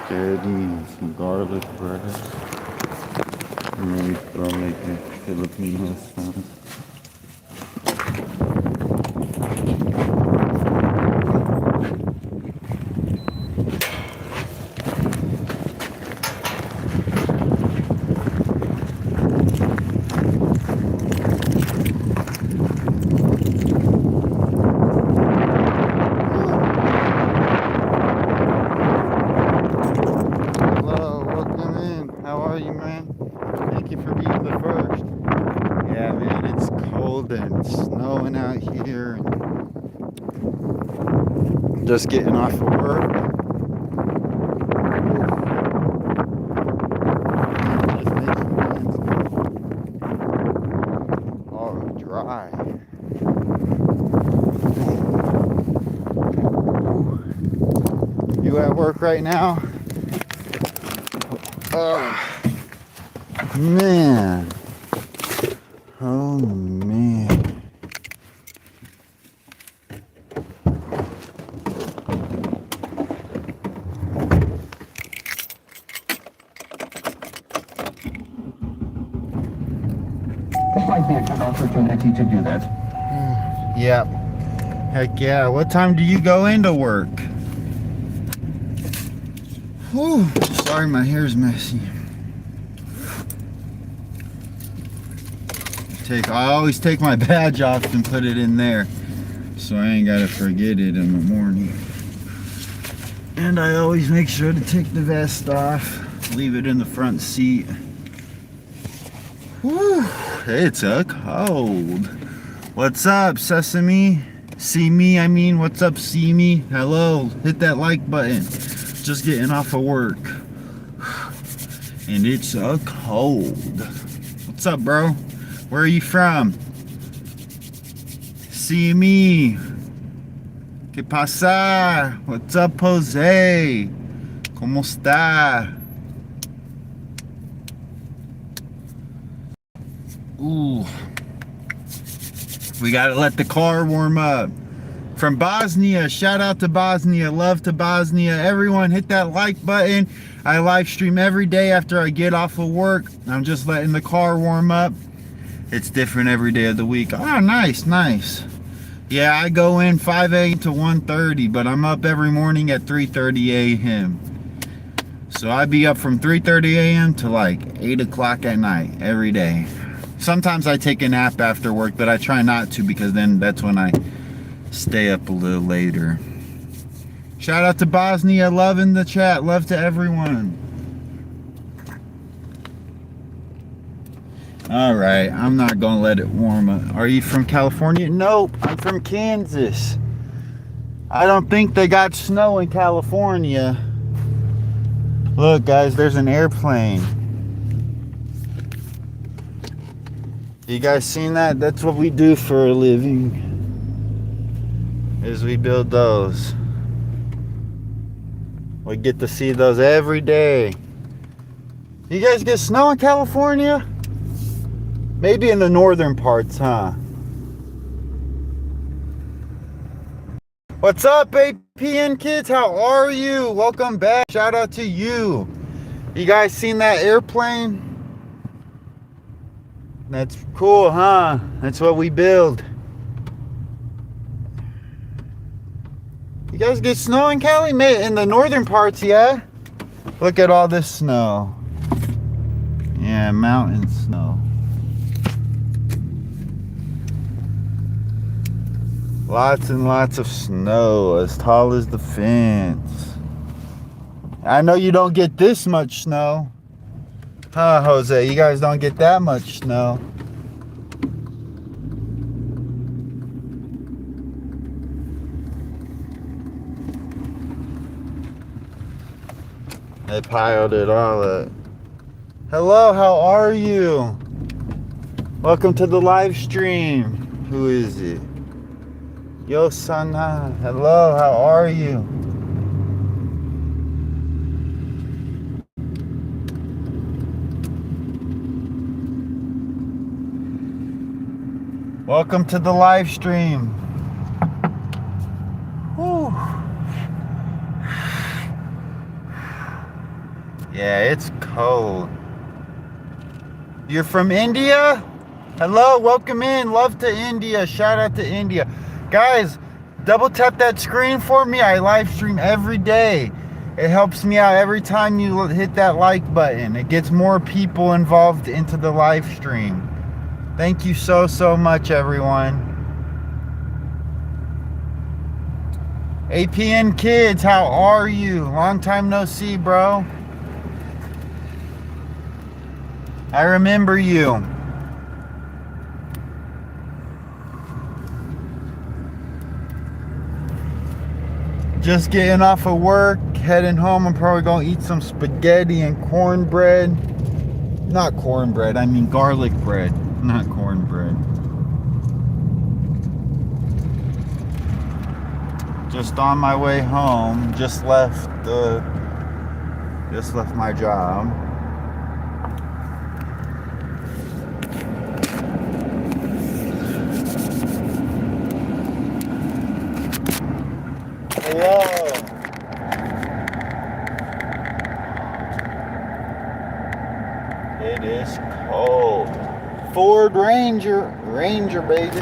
Getting some garlic bread. Maybe they'll make it Filipino style. Hello, welcome in. How are you, man? Thank you for being the first. Yeah, man, it's cold and snowing out here. Just getting off of work. Just making plans. All dry. You at work right now? Oh, man. Oh, man. This might be a good opportunity to do that. Yep. Heck yeah. What time do you go into work? Whew. Sorry, my hair's messy. I always take my badge off and put it in there, so I ain't gotta forget it in the morning. And I always make sure to take the vest off, leave it in the front seat. Whew. It's a cold. What's up, Sesame? See me, I mean, what's up, see me? Hello, hit that like button. Just getting off of work. And it's a cold. What's up, bro? Where are you from? See me. ¿Qué pasa? What's up, Jose? ¿Cómo está? Ooh. We gotta let the car warm up. From Bosnia, shout out to Bosnia, love to Bosnia. Everyone hit that like button. I live stream every day after I get off of work. I'm just letting the car warm up. It's different every day of the week. Oh, nice, nice. Yeah, I go in 5 a.m. to 1:30, but I'm up every morning at 3:30 a.m. So I be up from 3:30 a.m. to like 8 o'clock at night every day. Sometimes I take a nap after work, but I try not to because then that's when I stay up a little later. Shout out to Bosnia, love in the chat, love to everyone. All right, I'm not gonna let it warm up. Are you from California? Nope, I'm from Kansas. I don't think they got snow in California. Look, guys, there's an airplane. You guys seen that? That's what we do for a living, is we build those. We get to see those every day. You guys get snow in California? Maybe in the northern parts, huh? What's up, APN kids? How are you? Welcome back. Shout out to you. You guys seen that airplane? That's cool, huh? That's what we build. You guys get snow in Cali? In the northern parts, yeah? Look at all this snow. Yeah, mountain snow. Lots and lots of snow, as tall as the fence. I know you don't get this much snow. Huh, Jose? You guys don't get that much snow. They piled it all up. Hello, how are you? Welcome to the live stream. Who is it? Yo, Sana. Hello, how are you? Welcome to the live stream. Whew. Yeah, it's cold. You're from India? Hello, welcome in. Love to India. Shout out to India. Guys, double tap that screen for me. I live stream every day. It helps me out every time you hit that like button. It gets more people involved into the live stream. Thank you so much, everyone. APN kids, how are you? Long time no see, bro. I remember you. Just getting off of work, heading home. I'm probably gonna eat some spaghetti and cornbread. Not cornbread, I mean garlic bread, not cornbread. Just on my way home, just left my job. Hello. It is cold. Ford Ranger baby.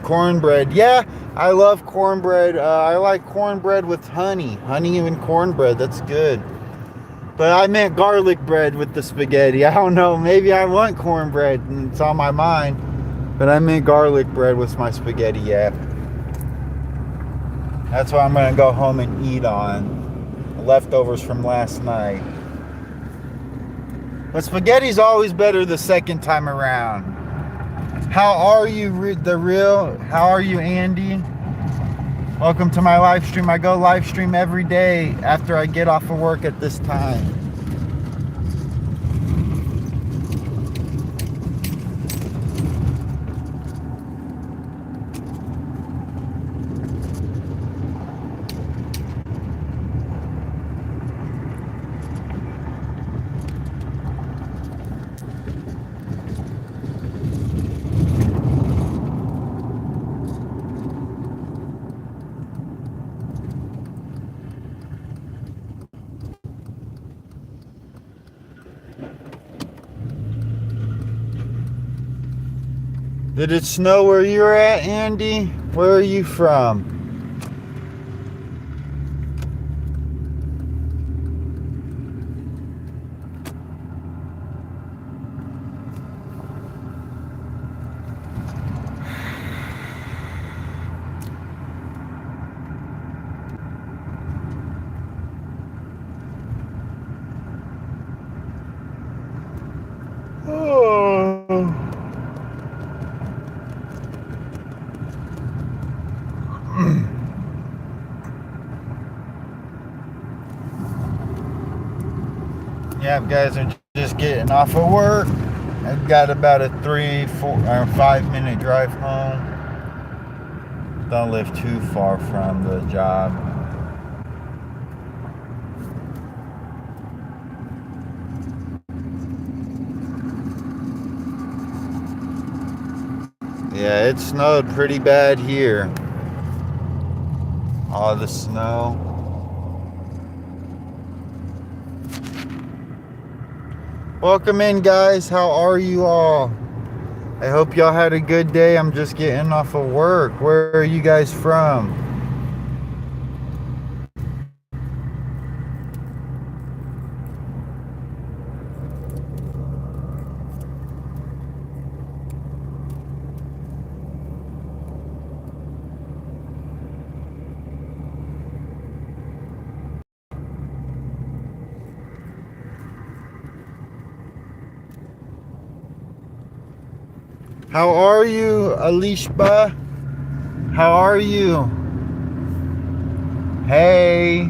Cornbread. Yeah, I love cornbread. I like cornbread with honey and cornbread. That's good. But I meant garlic bread with the spaghetti. I don't know. Maybe I want cornbread and it's on my mind. But I meant garlic bread with my spaghetti. Yeah. That's what I'm going to go home and eat on. Leftovers from last night. But spaghetti's always better the second time around. How are you, How are you, Andy? Welcome to my live stream. I go live stream every day after I get off of work at this time. Did it snow where you're at, Andy? Where are you from? Yep, guys are just getting off of work. I've got about a 5 minute drive home. Don't live too far from the job. Yeah, it snowed pretty bad here. All the snow. Welcome in, guys. How are you all? I hope y'all had a good day. I'm just getting off of work. Where are you guys from? How are you, Alishba? How are you? Hey.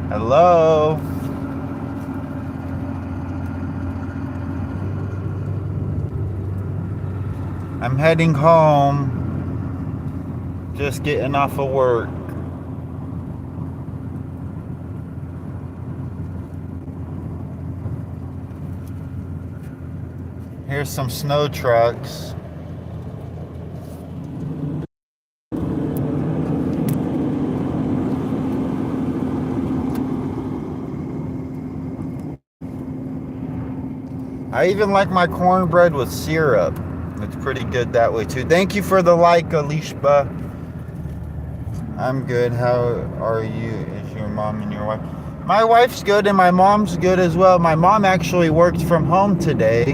Hello. I'm heading home. Just getting off of work. Here's some snow trucks. I even like my cornbread with syrup. It's pretty good that way too. Thank you for the like, Alishba. I'm good. How are you? Is your mom and your wife? My wife's good and my mom's good as well. My mom actually worked from home today.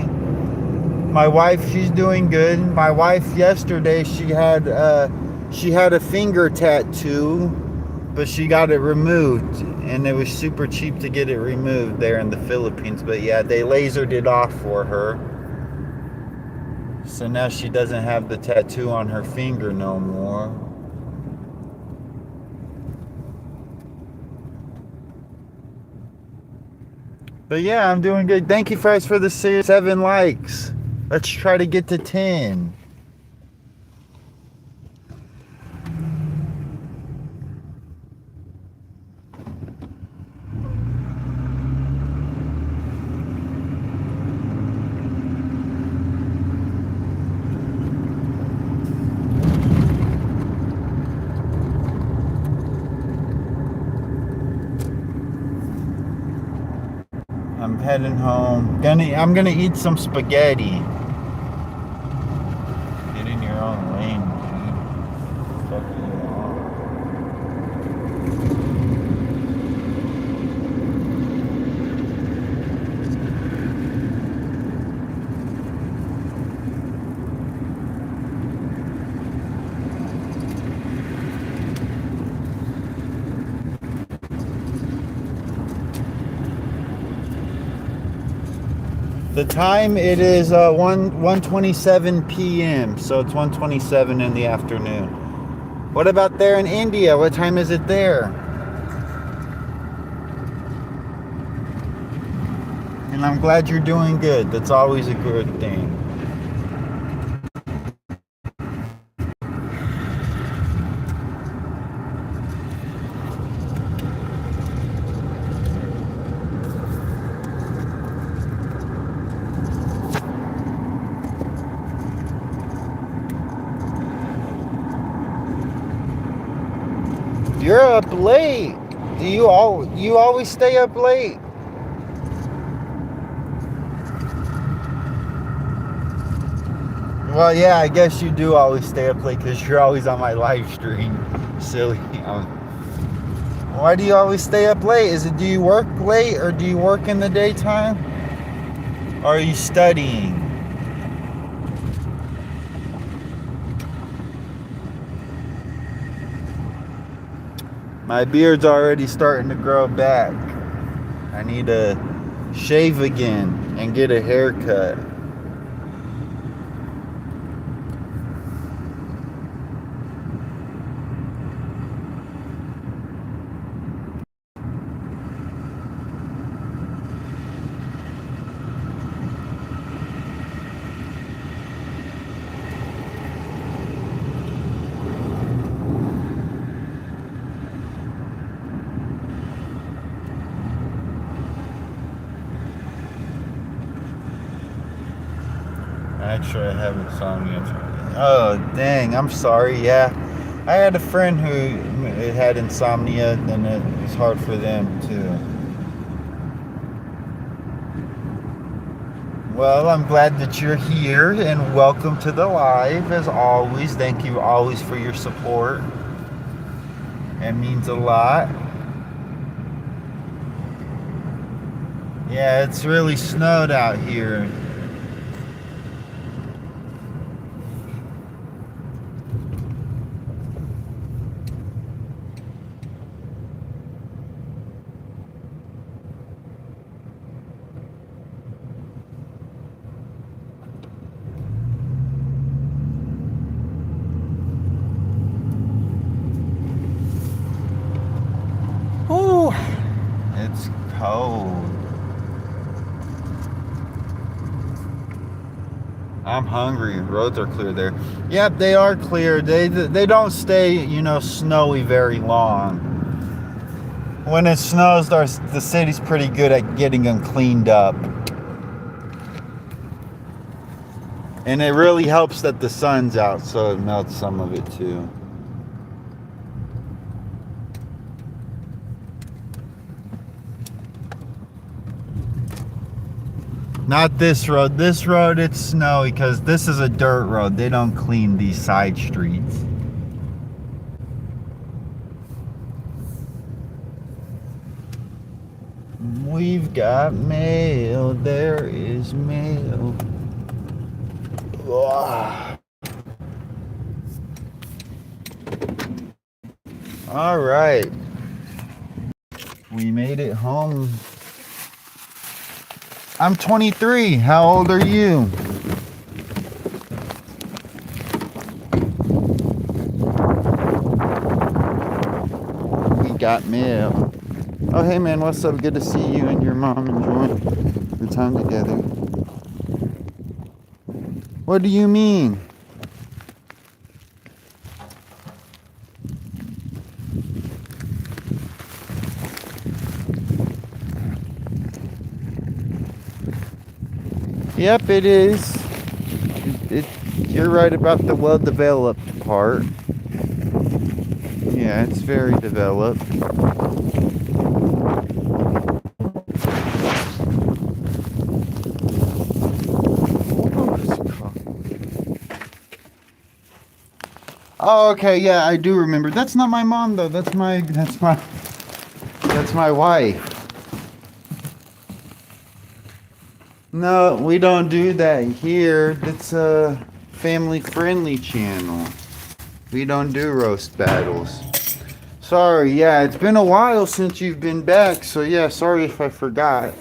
My wife, she's doing good. My wife yesterday, she had a finger tattoo, but she got it removed, and it was super cheap to get it removed there in the Philippines. But yeah, they lasered it off for her. So now she doesn't have the tattoo on her finger no more. But yeah, I'm doing good. Thank you guys for the 7 likes. Let's try to get to 10. I'm heading home. I'm gonna eat some spaghetti. Get in your own lane, dude. Fuck you. The time, it is 1:27 p.m. So it's 1:27 in the afternoon. What about there in India? What time is it there? And I'm glad you're doing good. That's always a good thing. You're up late. You always stay up late? Well, yeah, I guess you do always stay up late because you're always on my live stream. Silly. Why do you always stay up late? Do you work late or do you work in the daytime? Or are you studying? My beard's already starting to grow back. I need to shave again and get a haircut. Actually, I have insomnia. Oh, dang. I'm sorry. Yeah. I had a friend who had insomnia, and it was hard for them, too. Well, I'm glad that you're here, and welcome to the live, as always. Thank you always for your support. It means a lot. Yeah, it's really snowed out here. Ooh, it's cold. I'm hungry. Roads are clear there. Yep, they are clear. They don't stay, snowy very long. When it snows, the city's pretty good at getting them cleaned up. And it really helps that the sun's out, so it melts some of it too. Not this road. This road, it's snowy because this is a dirt road. They don't clean these side streets. We've got mail. There is mail. Ugh. All right. We made it home. I'm 23. How old are you? We got mail. Oh, hey man, what's up? Good to see you and your mom enjoying your time together. What do you mean? Yep, it is. You're right about the well-developed part. Yeah, it's very developed. Oh, okay, yeah, I do remember. That's not my mom though. That's my wife. No, we don't do that here. It's a family-friendly channel. We don't do roast battles. Sorry, yeah, it's been a while since you've been back, so yeah, sorry if I forgot.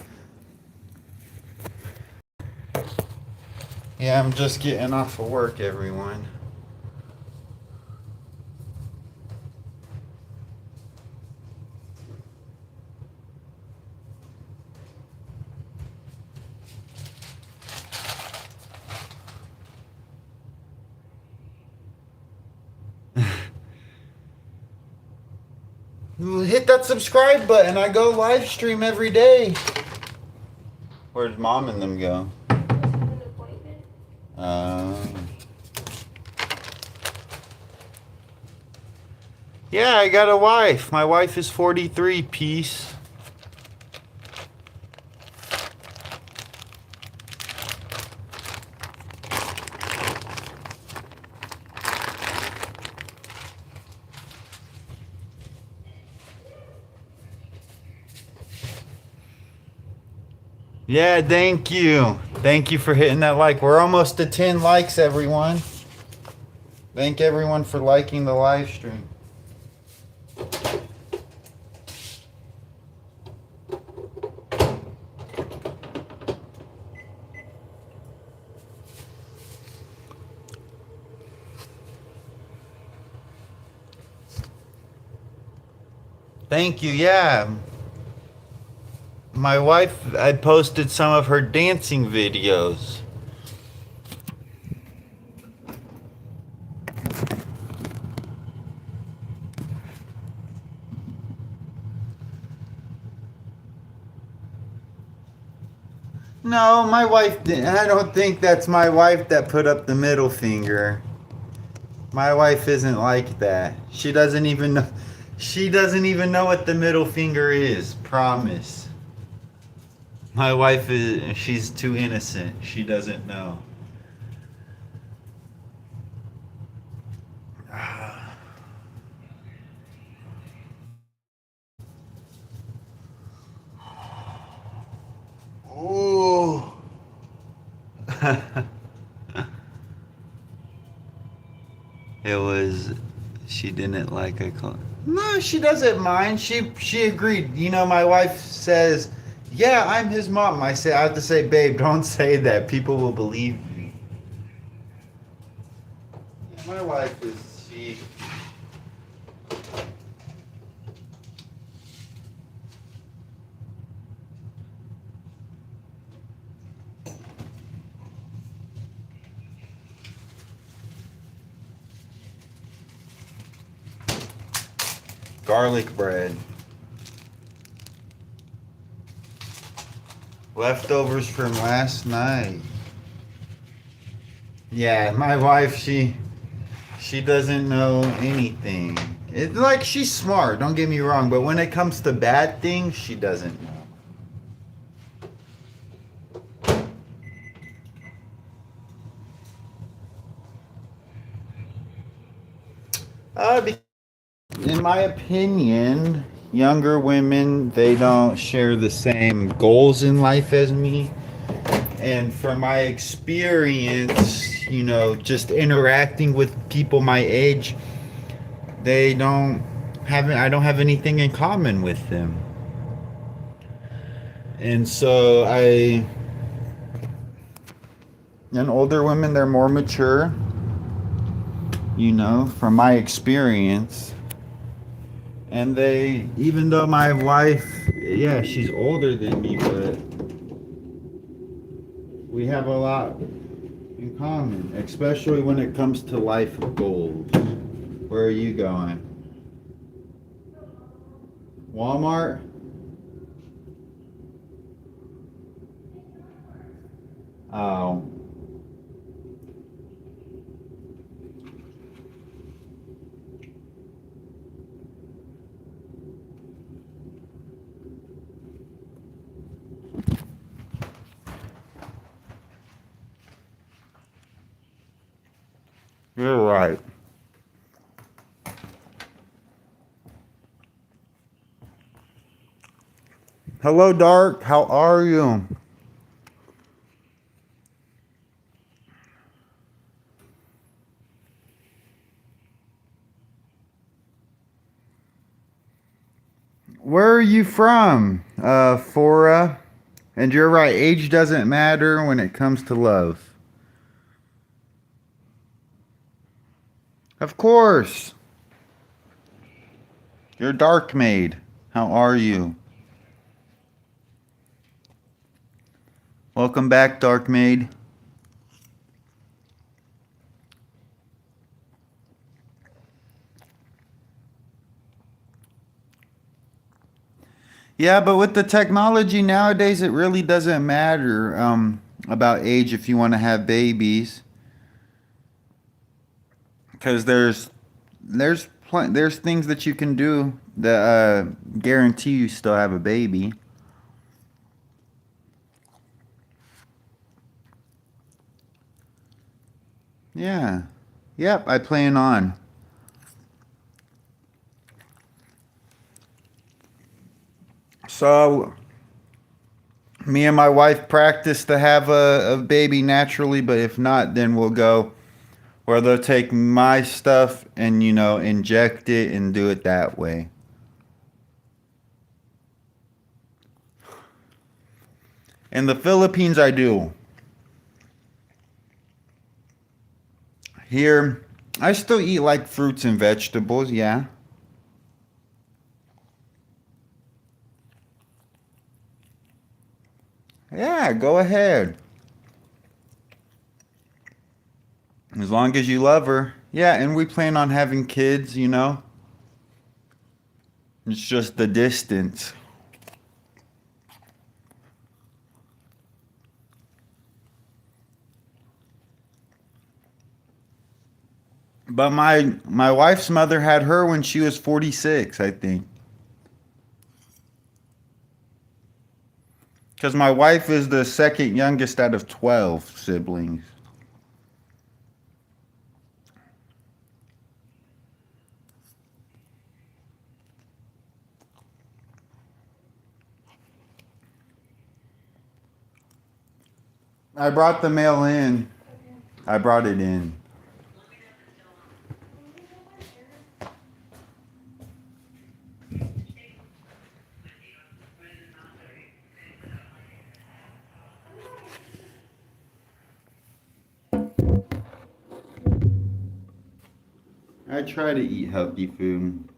Yeah, I'm just getting off of work, everyone. Hit that subscribe button. I go live stream every day. Where'd mom and them go? Yeah, I got a wife. My wife is 43, peace. Yeah, thank you. Thank you for hitting that like. We're almost to 10 likes, everyone. Thank everyone for liking the live stream. Thank you, yeah. My wife, I posted some of her dancing videos. No, my wife didn't. I don't think that's my wife that put up the middle finger. My wife isn't like that. She doesn't even know. She doesn't even know what the middle finger is. Promise. My wife is, she's too innocent. She doesn't know. Ooh. It was, she didn't like a call. No, she doesn't mind. She agreed. You know, my wife says, yeah, I'm his mom. I have to say, babe, don't say that. People will believe me. My wife is, she... Garlic bread. Leftovers from last night. Yeah, my wife, she doesn't know anything. It's like she's smart, don't get me wrong, but when it comes to bad things, she doesn't know. Be- in my opinion, younger women, they don't share the same goals in life as me. And from my experience, just interacting with people my age, they don't I don't have anything in common with them. And so and older women, they're more mature, from my experience. And they, even though my wife, yeah, she's older than me, but we have a lot in common, especially when it comes to life goals. Where are you going? Walmart? Oh. You're right. Hello, Dark. How are you? Where are you from, Fora? And you're right, age doesn't matter when it comes to love. Of course. You're Dark Maid. How are you? Welcome back, Dark Maid. Yeah, but with the technology nowadays, it really doesn't matter about age if you want to have babies, because there's things that you can do that guarantee you still have a baby. Yeah. Yep, I plan on. So me and my wife practice to have a baby naturally, but if not, then we'll go where they'll take my stuff and inject it and do it that way. In the Philippines, I do. Here, I still eat like fruits and vegetables, yeah. Yeah, go ahead. As long as you love her. Yeah, and we plan on having kids. It's just the distance. But my wife's mother had her when she was 46, I think. Because my wife is the second youngest out of 12 siblings. I brought the mail in. I brought it in. I try to eat healthy food.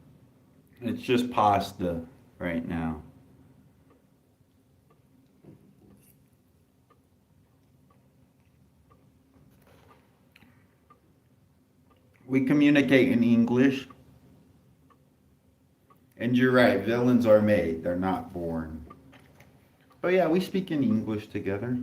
It's just pasta right now. We communicate in English. And you're right, villains are made, they're not born. But yeah, we speak in English together.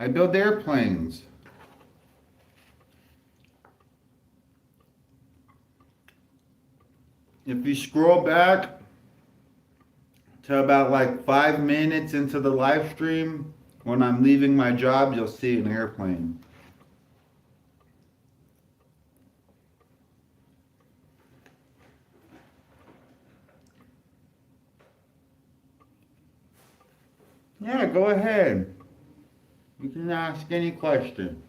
I build airplanes. If you scroll back to about like 5 minutes into the live stream, when I'm leaving my job, you'll see an airplane. Yeah, go ahead. You can ask any question.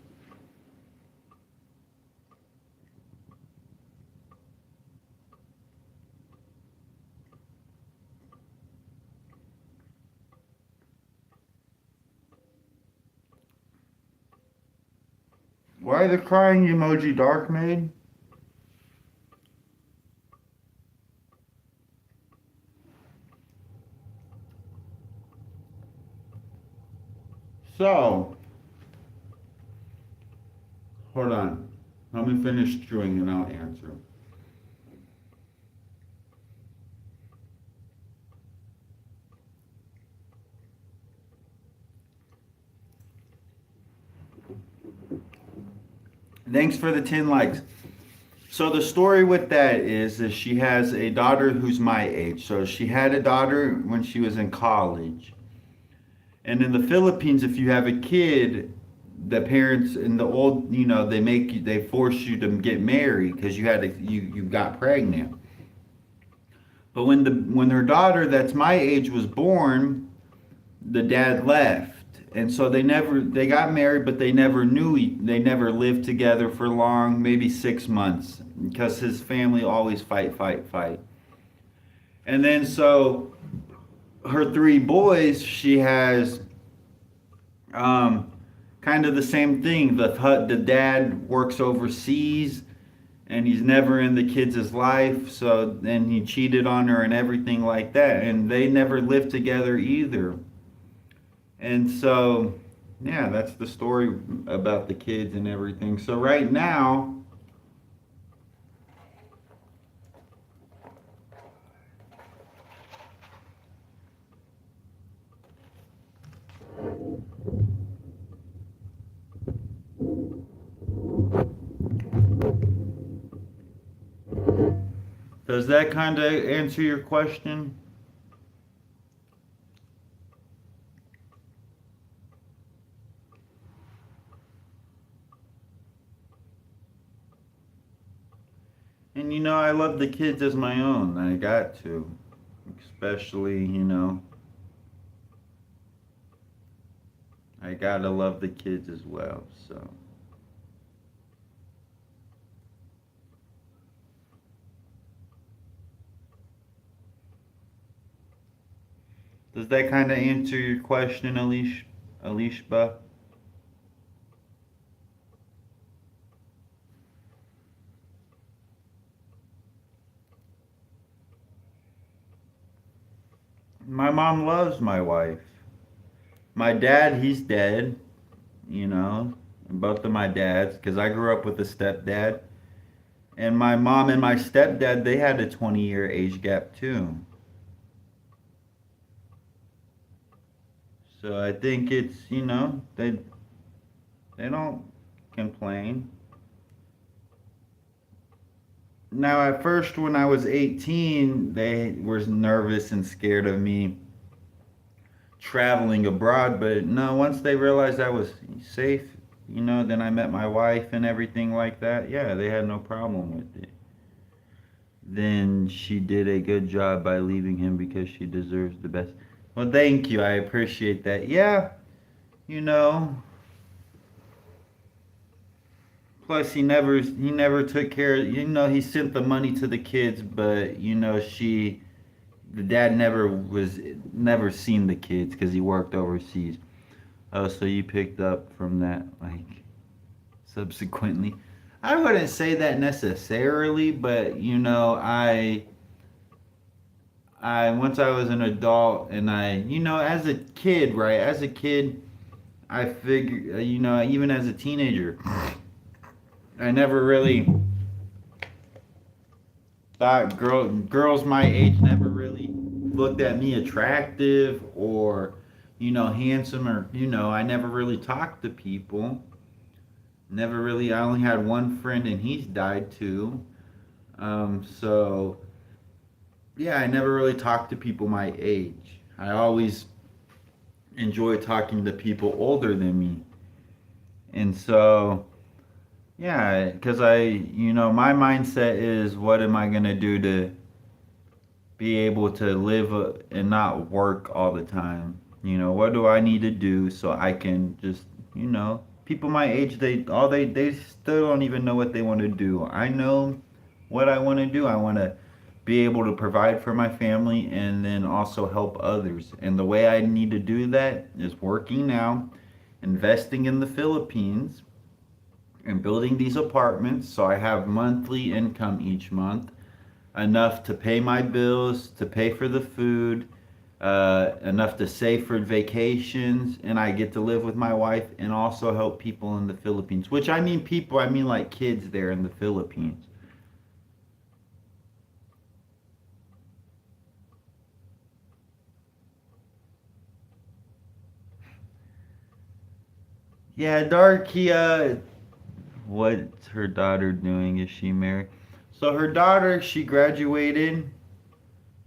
Why the crying emoji dark made? So, hold on. Let me finish chewing and I'll answer. Thanks for the 10 likes. So the story with that is she has a daughter who's my age. So she had a daughter when she was in college. And in the Philippines, if you have a kid, the parents in the old, they force you to get married because you got pregnant. But when her daughter that's my age was born, the dad left. And so they got married, but they never they never lived together for long, maybe 6 months, because his family always fight, fight, fight. And then so her three boys, she has kind of the same thing. The dad works overseas, and he's never in the kids' life. So then he cheated on her and everything like that, and they never lived together either. And so, yeah, that's the story about the kids and everything. So right now, does that kind of answer your question? And I love the kids as my own. I got to. Especially, I gotta love the kids as well, so. Does that kind of answer your question, Alishba? My mom loves my wife. My dad, he's dead, both of my dads, because I grew up with a stepdad. And my mom and my stepdad, they had a 20-year age gap too. So I think it's, they don't complain. Now, at first, when I was 18, they were nervous and scared of me traveling abroad. But no, once they realized I was safe, then I met my wife and everything like that. Yeah, they had no problem with it. Then she did a good job by leaving him because she deserves the best. Well, thank you. I appreciate that. Yeah, you know. Plus, he never took care. He sent the money to the kids, but the dad never seen the kids because he worked overseas. Oh, so you picked up from that, like, subsequently. I wouldn't say that necessarily, but I once I was an adult and as a kid, right? As a kid, I figured, even as a teenager, I never really thought girls my age never really looked at me attractive or handsome or I never really talked to people. Never really. I only had one friend and he's died too. So yeah, I never really talked to people my age. I always enjoy talking to people older than me. And so, yeah, because my mindset is what am I going to do to be able to live and not work all the time? What do I need to do so I can just, people my age, they still don't even know what they want to do. I know what I want to do. I want to be able to provide for my family and then also help others. And the way I need to do that is working now, investing in the Philippines, and building these apartments so I have monthly income each month, enough to pay my bills, to pay for the food, enough to save for vacations, and I get to live with my wife and also help people in the Philippines. Which I mean people, I mean like kids there in the Philippines. Yeah, Darkia, what's her daughter doing? Is she married? So her daughter, she graduated.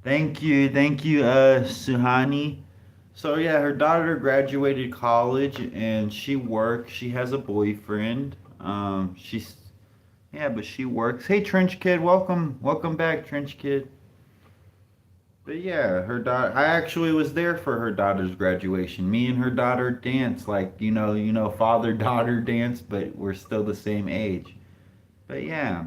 Thank you, Suhani. So yeah, her daughter graduated college and she works. She has a boyfriend. She's yeah, but she works. Hey, Trench Kid, welcome back, Trench Kid. But yeah, her daughter. I actually was there for her daughter's graduation. Me and her daughter danced like father daughter dance, but we're still the same age. But yeah,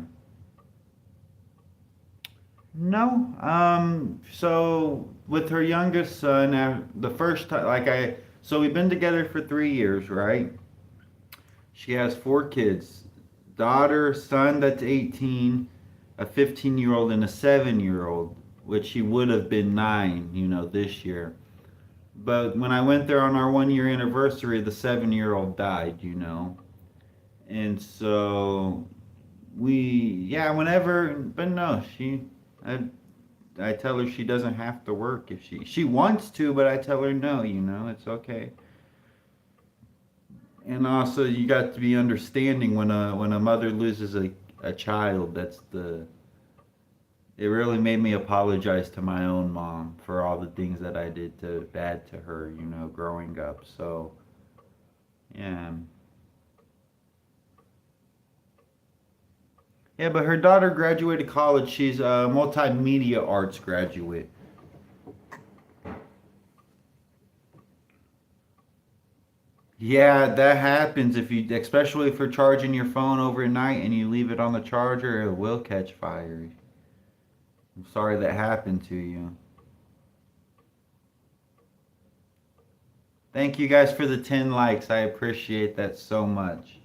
no. So with her youngest son, the first time, so we've been together for 3 years, right? She has 4 kids: daughter, son that's 18, a 15-year-old, and a 7-year-old, which he would have been 9, this year. But when I went there on our 1 year anniversary, the 7-year-old died. And so yeah, but no, I, I tell her she doesn't have to work if she wants to, but I tell her no, it's okay. And also, you got to be understanding when a mother loses a child. It really made me apologize to my own mom for all the things that I did bad to her, growing up. So yeah. Yeah, but her daughter graduated college. She's a multimedia arts graduate. Yeah, that happens especially if you're charging your phone overnight and you leave it on the charger, it will catch fire. I'm sorry that happened to you. Thank you guys for the 10 likes. I appreciate that so much.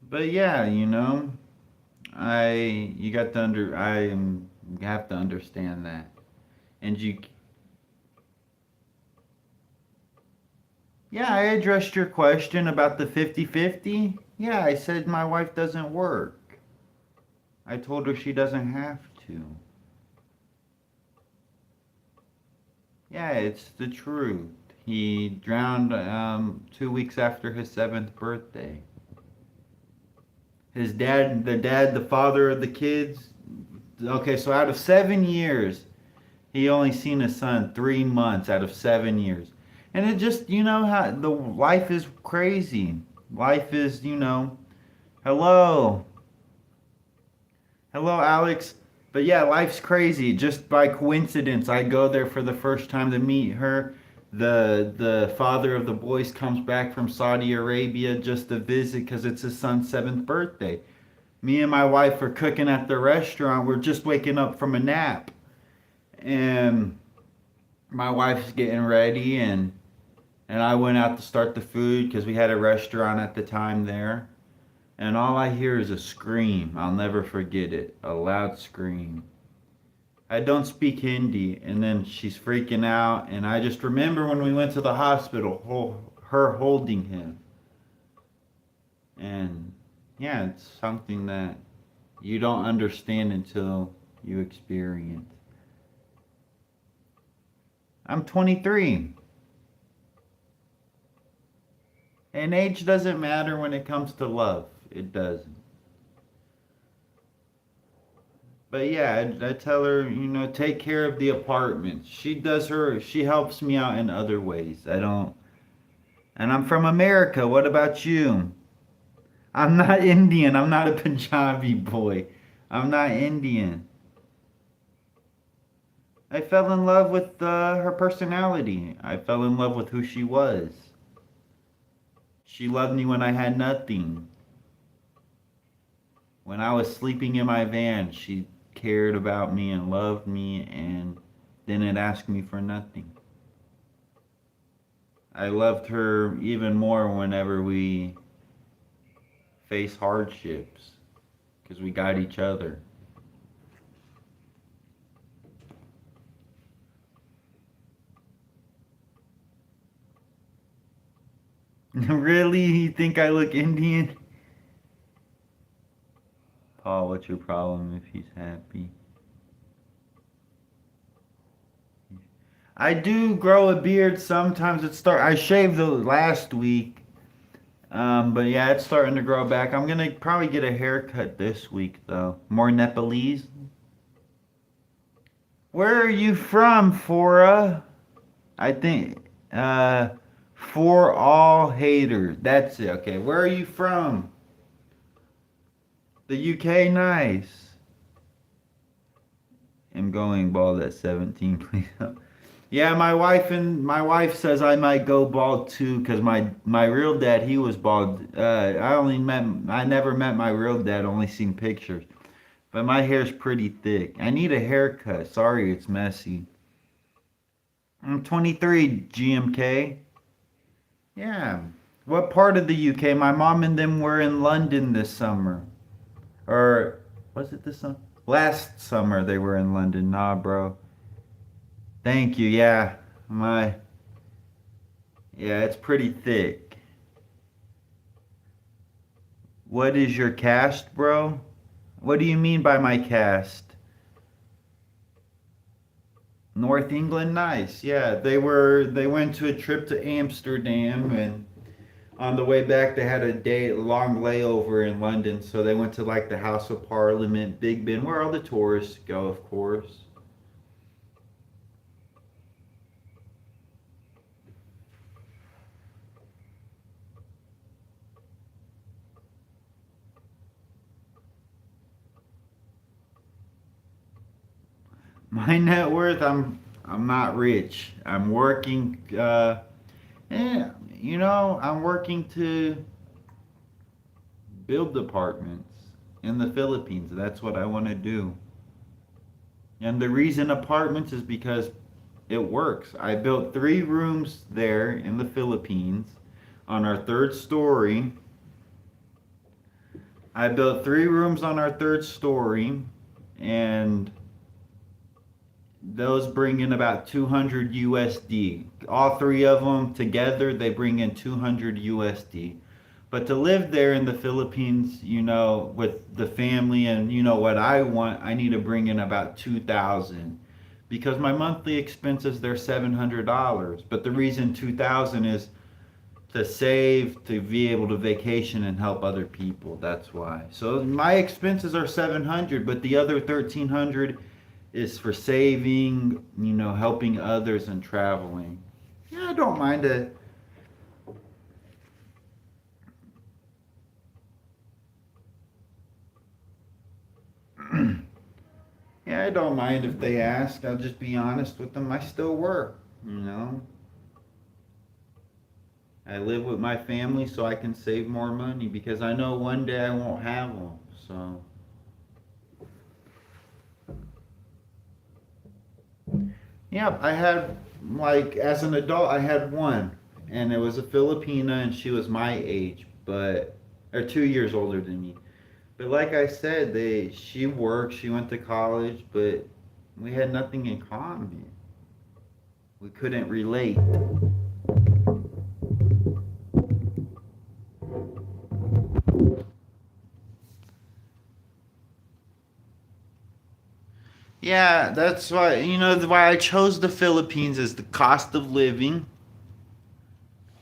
But yeah, you have to understand that. And yeah, I addressed your question about the 50-50. Yeah, I said my wife doesn't work. I told her she doesn't have to. Yeah, it's the truth. He drowned 2 weeks after his 7th birthday. The father of the kids. Okay, so out of 7 years, he only seen his son 3 months out of 7 years. And it just, how the life is crazy. Life is, hello. Hello, Alex. But yeah, life's crazy. Just by coincidence, I go there for the first time to meet her. The father of the boys comes back from Saudi Arabia just to visit because it's his son's 7th birthday. Me and my wife are cooking at the restaurant. We're just waking up from a nap. And my wife's getting ready and I went out to start the food because we had a restaurant at the time there. And all I hear is a scream. I'll never forget it. A loud scream. I don't speak Hindi. And then she's freaking out. And I just remember when we went to the hospital, her holding him. And yeah, it's something that you don't understand until you experience. I'm 23. And age doesn't matter when it comes to love. It doesn't. But yeah, I tell her, take care of the apartment. She helps me out in other ways. I don't, and I'm from America. What about you? I'm not Indian. I'm not a Punjabi boy. I'm not Indian. I fell in love with her personality. I fell in love with who she was. She loved me when I had nothing. When I was sleeping in my van, she cared about me and loved me and didn't ask me for nothing. I loved her even more whenever we face hardships because we got each other. Really? You think I look Indian? Paul, what's your problem if he's happy? I do grow a beard sometimes. I shaved the last week. But yeah, it's starting to grow back. I'm gonna probably get a haircut this week though. More Nepalese. Where are you from, Fora? I think for all haters. That's it. Okay, where are you from? The UK, nice. I'm going bald at 17, please. Yeah, my wife says I might go bald too, cause my real dad, he was bald. I never met my real dad, only seen pictures. But my hair's pretty thick. I need a haircut. Sorry, it's messy. I'm 23, GMK. Yeah. What part of the UK? My mom and them were in London this summer. Or was it this summer? Last summer they were in London. Nah, bro. Thank you. Yeah. It's pretty thick. What is your caste, bro? What do you mean by my caste? North England, nice. Yeah, they went to a trip to Amsterdam, and on the way back they had a long layover in London, so they went to like the House of Parliament, Big Ben, where all the tourists go, of course. My net worth, I'm not rich. I'm working I'm working to build apartments in the Philippines. That's what I want to do. And the reason apartments is because it works. I built 3 rooms there in the Philippines on our 3rd story. I built 3 rooms on our 3rd story, and those bring in about 200 USD. All 3 of them together, they bring in 200 USD. But to live there in the Philippines, with the family and what I want, I need to bring in about 2,000. Because my monthly expenses, they're $700. But the reason 2,000 is to save, to be able to vacation and help other people. That's why. So my expenses are 700, but the other 1,300 is for saving, helping others and traveling. Yeah, I don't mind it. Yeah, I don't mind if they ask. I'll just be honest with them. I still work, I live with my family so I can save more money because I know one day I won't have them. So yeah, I had, as an adult, I had one, and it was a Filipina, and she was my age, or 2 years older than me. But like I said, she worked, she went to college, but we had nothing in common. We couldn't relate. Yeah, that's why, why I chose the Philippines is the cost of living.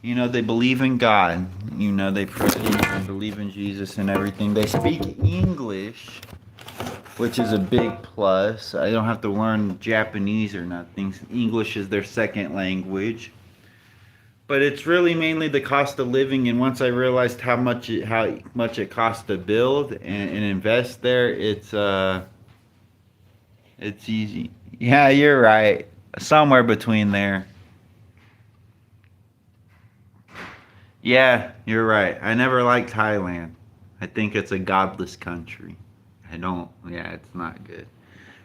They believe in God. They pray and believe in Jesus and everything. They speak English. which is a big plus. I don't have to learn Japanese or nothing. English is their second language. But it's really mainly the cost of living, and once I realized how much it costs to build and invest there, it's easy. Yeah, you're right. Somewhere between there. Yeah, you're right. I never liked Thailand. I think it's a godless country. I don't. Yeah, it's not good.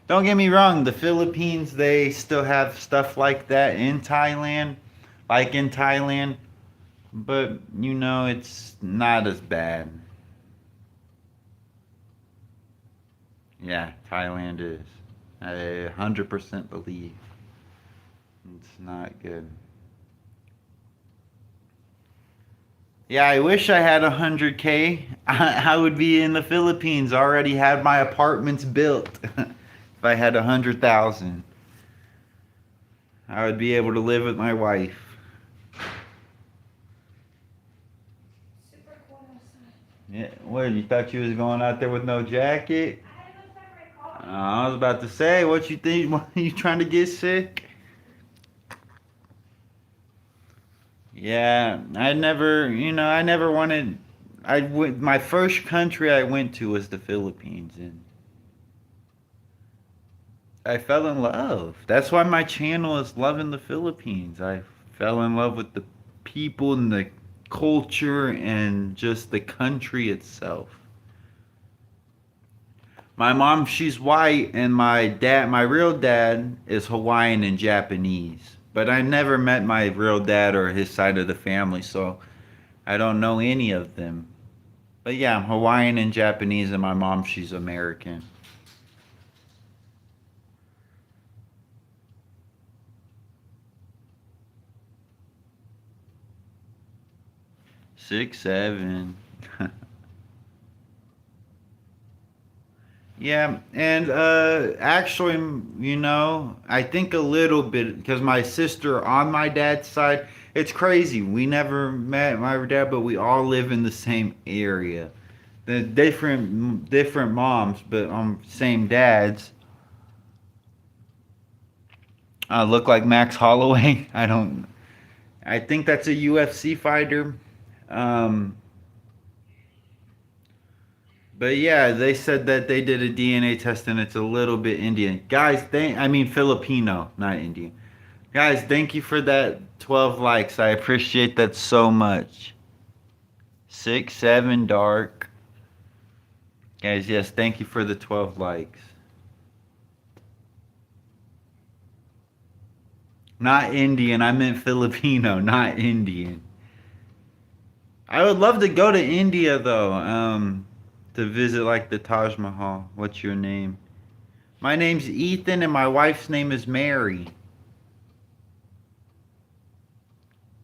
Don't get me wrong, the Philippines, they still have stuff like that in Thailand, like in Thailand, but it's not as bad. Yeah, Thailand is. I 100% believe it's not good. Yeah, I wish I had 100K. I would be in the Philippines, already had my apartments built. If I had 100,000, I would be able to live with my wife. Yeah, what, you thought you was going out there with no jacket? I was about to say, what you think? What, you trying to get sick? Yeah, I never wanted. My first country I went to was the Philippines, and I fell in love. That's why my channel is Loving the Philippines. I fell in love with the people and the culture and just the country itself. My mom, she's white, and my real dad, is Hawaiian and Japanese. But I never met my real dad or his side of the family, so I don't know any of them. But yeah, I'm Hawaiian and Japanese, and my mom, she's American. 6'7". Yeah, and actually, I think a little bit because my sister on my dad's side, it's crazy. We never met my dad, but we all live in the same area. The different moms, but same dads. Look like Max Holloway. I don't. I think that's a UFC fighter. Um, But yeah, they said that they did a DNA test and it's a little bit Indian. Guys, I mean Filipino, not Indian. Guys, thank you for that 12 likes. I appreciate that so much. 6'7" dark. Guys, yes, thank you for the 12 likes. Not Indian, I meant Filipino, not Indian. I would love to go to India though, to visit like the Taj Mahal. What's your name? My name's Ethan and my wife's name is Mary.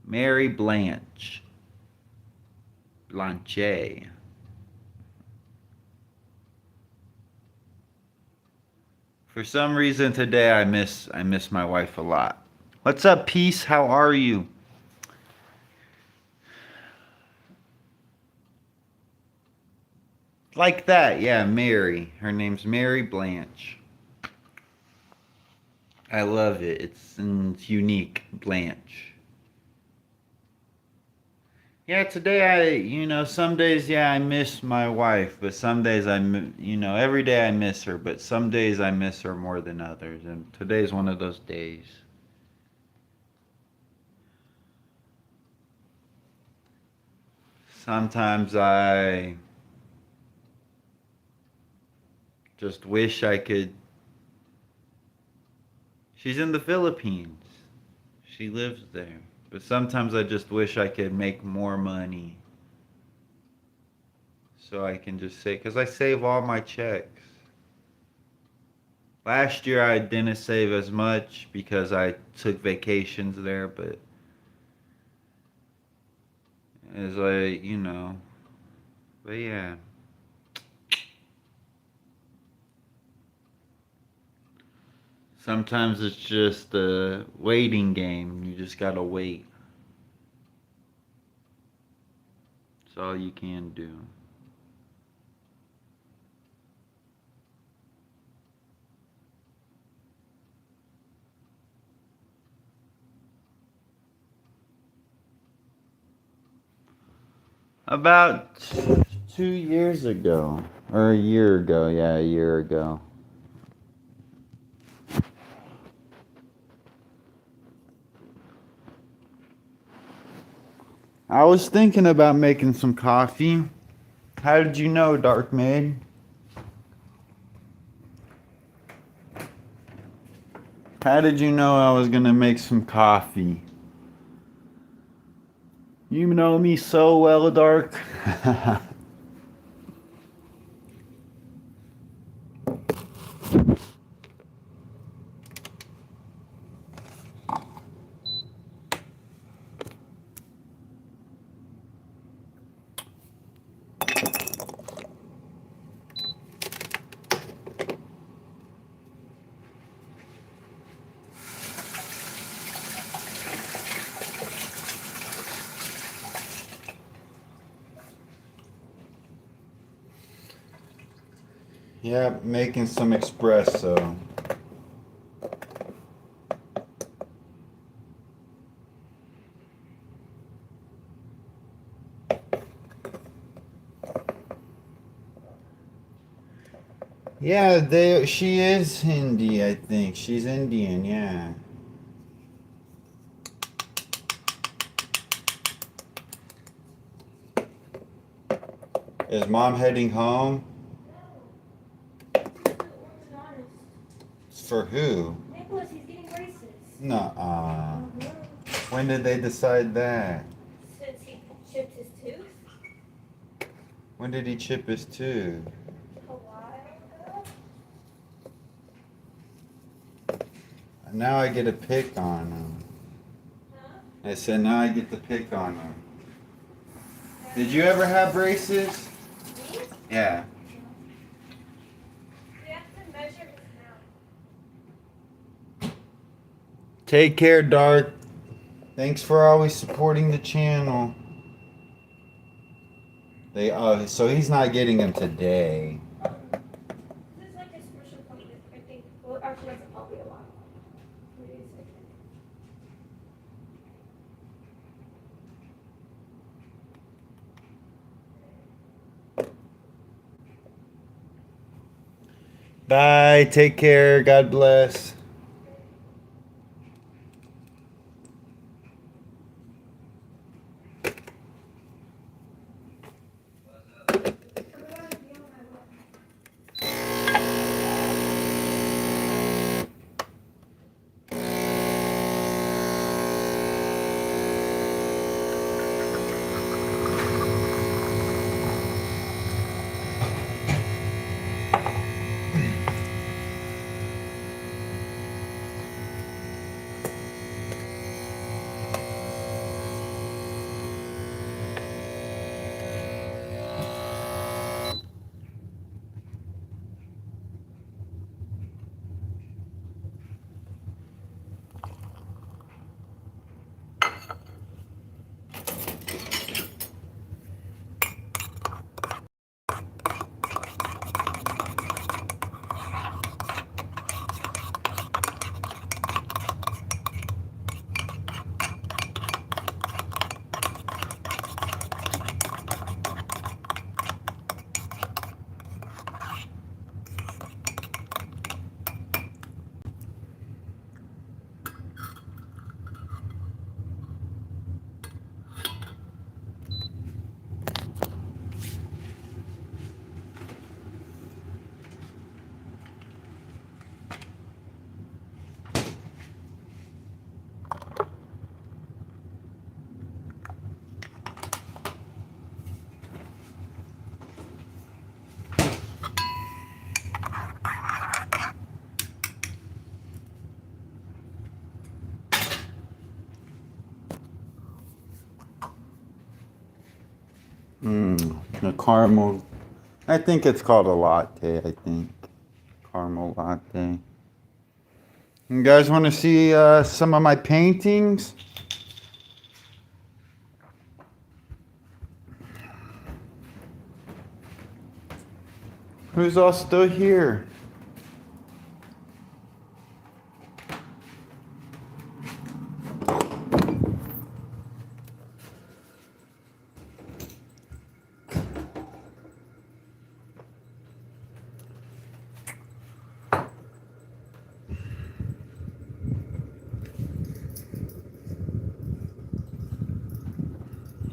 Mary Blanche. Blanche. For some reason today I miss my wife a lot. What's up, Peace? How are you? Like that, yeah, Mary. Her name's Mary Blanche. I love it. It's unique, Blanche. Yeah, today some days, yeah, I miss my wife, but some days every day I miss her, but some days I miss her more than others, and today's one of those days. Sometimes I just wish I could. She's in the Philippines. She lives there. But sometimes I just wish I could make more money so I can just say, because I save all my checks. Last year I didn't save as much because I took vacations there, but it's like, but yeah. Sometimes it's just a waiting game. You just gotta wait. That's all you can do. About 2 years ago. Or a year ago. Yeah, a year ago. I was thinking about making some coffee. How did you know, Dark Maid? How did you know I was gonna make some coffee? You know me so well, Dark. Yeah, making some espresso. Yeah, she is Hindi, I think. She's Indian, yeah. Is mom heading home? For who? Nicholas, he's getting braces. Nuh-uh. When did they decide that? Since he chipped his tooth When did he chip his tooth? a while ago. Now I get to pick on him. Huh? I said now I get to pick on him. Did you ever have braces? Me? Yeah. We have to measure his mouth. Take care, Dark. Thanks for always supporting the channel. So he's not getting them today. This is like his first appointment, I think. Well, actually, that's probably a lot. What do you say? Bye. Take care. God bless. The caramel. I think it's called a latte, I think. Caramel latte. You guys want to see some of my paintings? Who's all still here?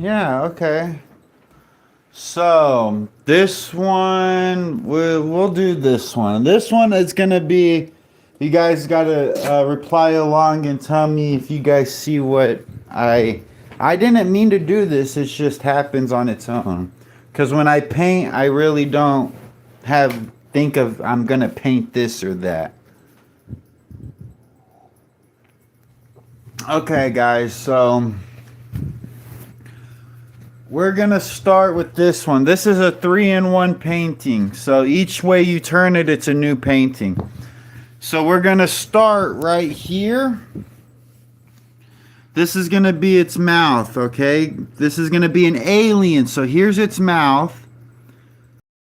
Yeah, okay. So this one, we'll do this one. This one is gonna be, you guys gotta reply along and tell me if you guys see what I didn't mean to do this. It just happens on its own. Because when I paint, I really don't think of I'm gonna paint this or that. Okay, guys, so we're gonna start with this one. This is a 3-in-1 painting. So each way you turn it, it's a new painting. So we're gonna start right here. This is gonna be its mouth, okay? This is gonna be an alien. So here's its mouth.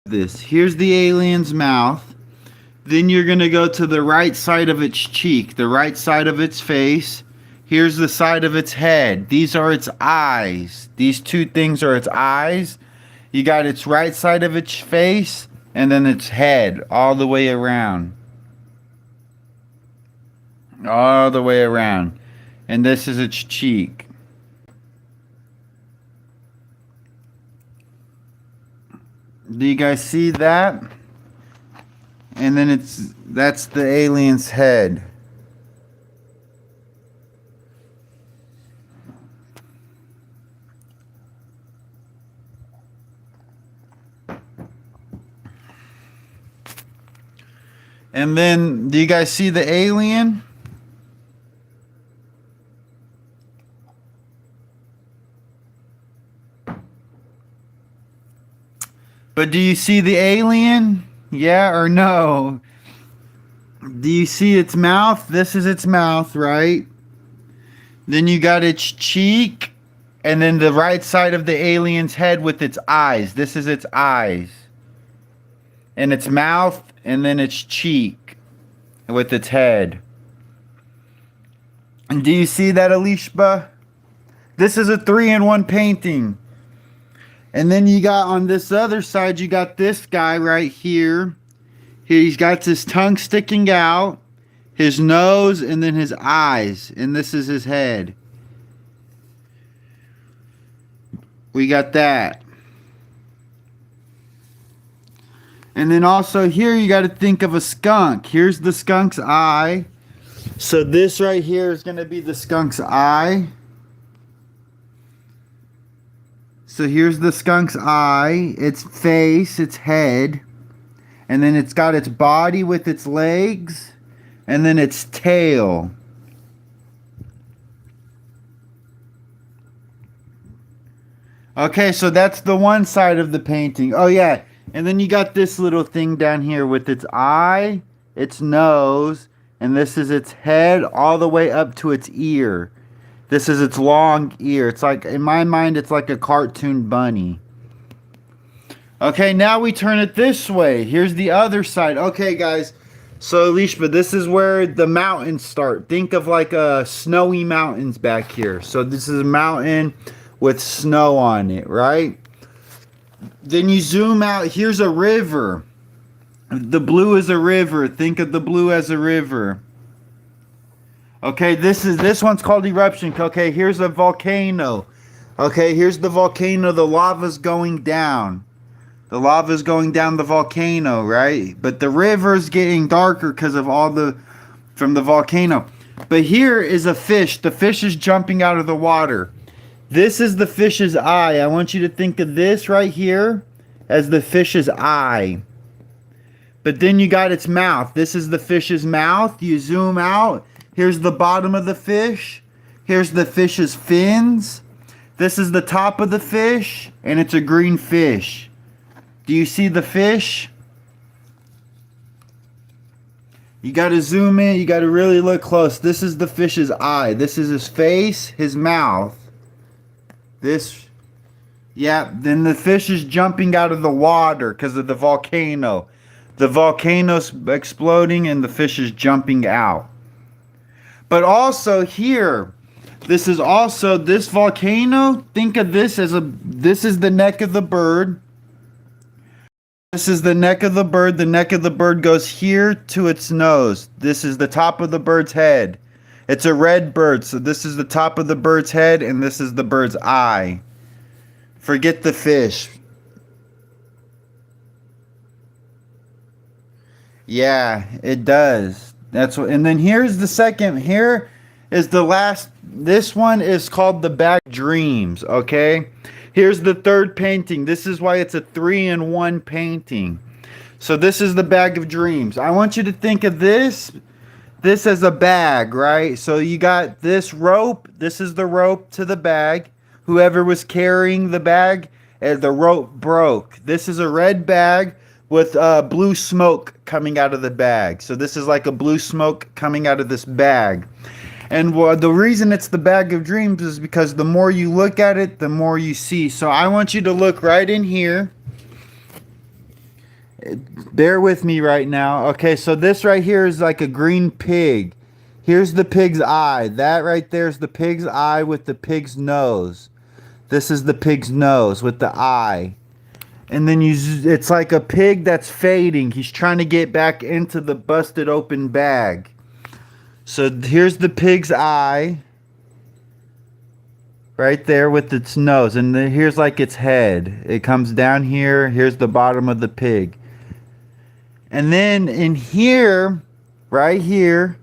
Here's the alien's mouth. Then you're gonna go to the right side of its cheek, the right side of its face. Here's the side of its head. These are its eyes. These two things are its eyes. You got its right side of its face and then its head all the way around. All the way around. And this is its cheek. Do you guys see that? And then that's the alien's head. And then, do you guys see the alien? But do you see the alien? Yeah or no? Do you see its mouth? This is its mouth, right? Then you got its cheek, and then the right side of the alien's head with its eyes. This is its eyes. And its mouth, and then its cheek with its head. And do you see that, Alishba? This is a 3-in-1 painting. And then you got on this other side, you got this guy right here. He's got his tongue sticking out, his nose, and then his eyes. And this is his head. We got that. And then also here you got to think of a skunk. Here's the skunk's eye. So this right here is going to be the skunk's eye. So here's the skunk's eye, its face, its head. And then it's got its body with its legs. And then its tail. Okay, so that's the one side of the painting. Oh yeah. And then you got this little thing down here with its eye, its nose, and this is its head all the way up to its ear. This is its long ear. It's like, in my mind, it's like a cartoon bunny. Okay, now we turn it this way. Here's the other side. Okay, guys. So, Alishba, this is where the mountains start. Think of like snowy mountains back here. So this is a mountain with snow on it, right? Then you zoom out. Here's a river. The blue is a river. Think of the blue as a river. Okay, this one's called eruption. Okay, here's a volcano. Okay, here's the volcano. The lava's going down. The lava's going down the volcano, right? But the river's getting darker because of from the volcano. But here is a fish. The fish is jumping out of the water. This is the fish's eye. I want you to think of this right here as the fish's eye. But then you got its mouth. This is the fish's mouth. You zoom out. Here's the bottom of the fish. Here's the fish's fins. This is the top of the fish, and it's a green fish. Do you see the fish? You got to zoom in. You got to really look close. This is the fish's eye. This is his face, his mouth. Then the fish is jumping out of the water because of the volcano. The volcano's exploding and the fish is jumping out. But also here, this volcano, think of this as this is the neck of the bird. This is the neck of the bird. The neck of the bird goes here to its nose. This is the top of the bird's head. It's a red bird, so this is the top of the bird's head, and this is the bird's eye. Forget the fish. Yeah, it does. That's what. And then here's the second. Here is the last. This one is called the Bag of Dreams. Okay. Here's the third painting. This is why it's a 3-in-1 painting. So this is the Bag of Dreams. I want you to think of this as a bag, right? So you got this rope. This is the rope to the bag. Whoever was carrying the bag, the rope broke. This is a red bag with blue smoke coming out of the bag. So this is like a blue smoke coming out of this bag. And the reason it's the Bag of Dreams is because the more you look at it, the more you see. So I want you to look right in here. Bear with me right now. Okay, so this right here is like a green pig. Here's the pig's eye. That right there is the pig's eye with the pig's nose. This is the pig's nose with the eye. And then it's like a pig that's fading. He's trying to get back into the busted open bag. So here's the pig's eye. Right there with its nose. And then here's like its head. It comes down here. Here's the bottom of the pig. And then in here, right here,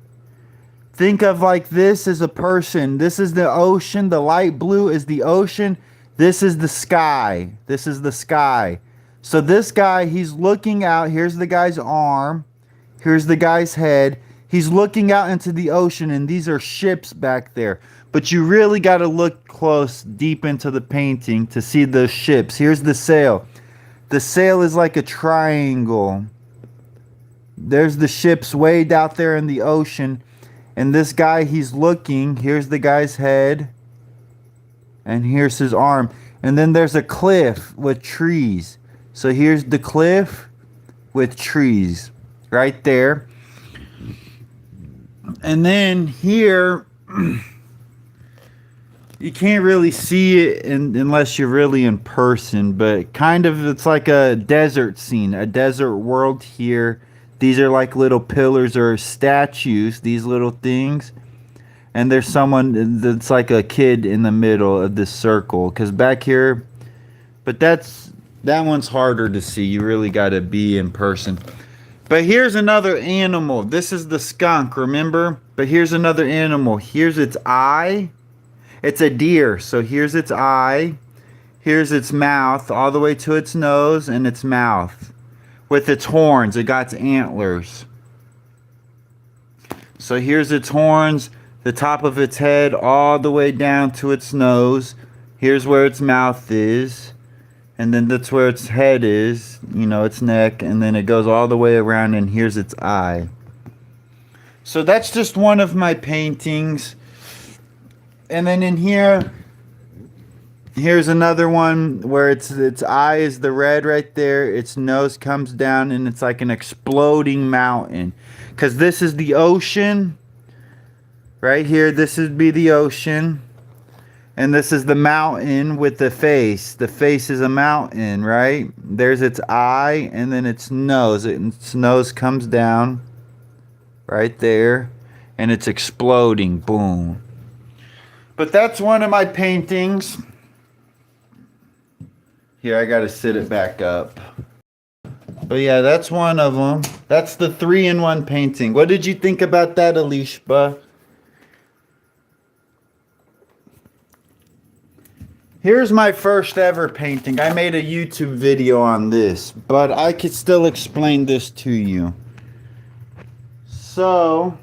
think of like this as a person. This is the ocean. The light blue is the ocean. This is the sky. This is the sky. So this guy, he's looking out. Here's the guy's arm. Here's the guy's head. He's looking out into the ocean, and these are ships back there. But you really got to look close, deep into the painting to see the ships. Here's the sail. The sail is like a triangle. There's the ships way out there in the ocean. And this guy, he's looking. Here's the guy's head. And here's his arm. And then there's a cliff with trees. So here's the cliff with trees right there. And then here, you can't really see it unless you're really in person. But kind of it's like a desert scene. A desert world here. These are like little pillars or statues. These little things. And there's someone that's like a kid in the middle of this circle. Because back here, but that one's harder to see. You really got to be in person. But here's another animal. This is the skunk, remember? But here's another animal. Here's its eye. It's a deer. So here's its eye. Here's its mouth all the way to its nose and its mouth. With its horns. It got its antlers. So here's its horns. The top of its head all the way down to its nose. Here's where its mouth is. And then that's where its head is. You know, its neck. And then it goes all the way around and here's its eye. So that's just one of my paintings. And then in here, here's another one where its eye is the red right there. Its nose comes down and it's like an exploding mountain. Because this is the ocean. Right here, this would be the ocean. And this is the mountain with the face. The face is a mountain, right? There's its eye and then its nose. Its nose comes down right there. And it's exploding. Boom. But that's one of my paintings. Here, I gotta sit it back up. But yeah, that's one of them. That's the 3-in-1 painting. What did you think about that, Alishba? Here's my first ever painting. I made a YouTube video on this, but I could still explain this to you. So,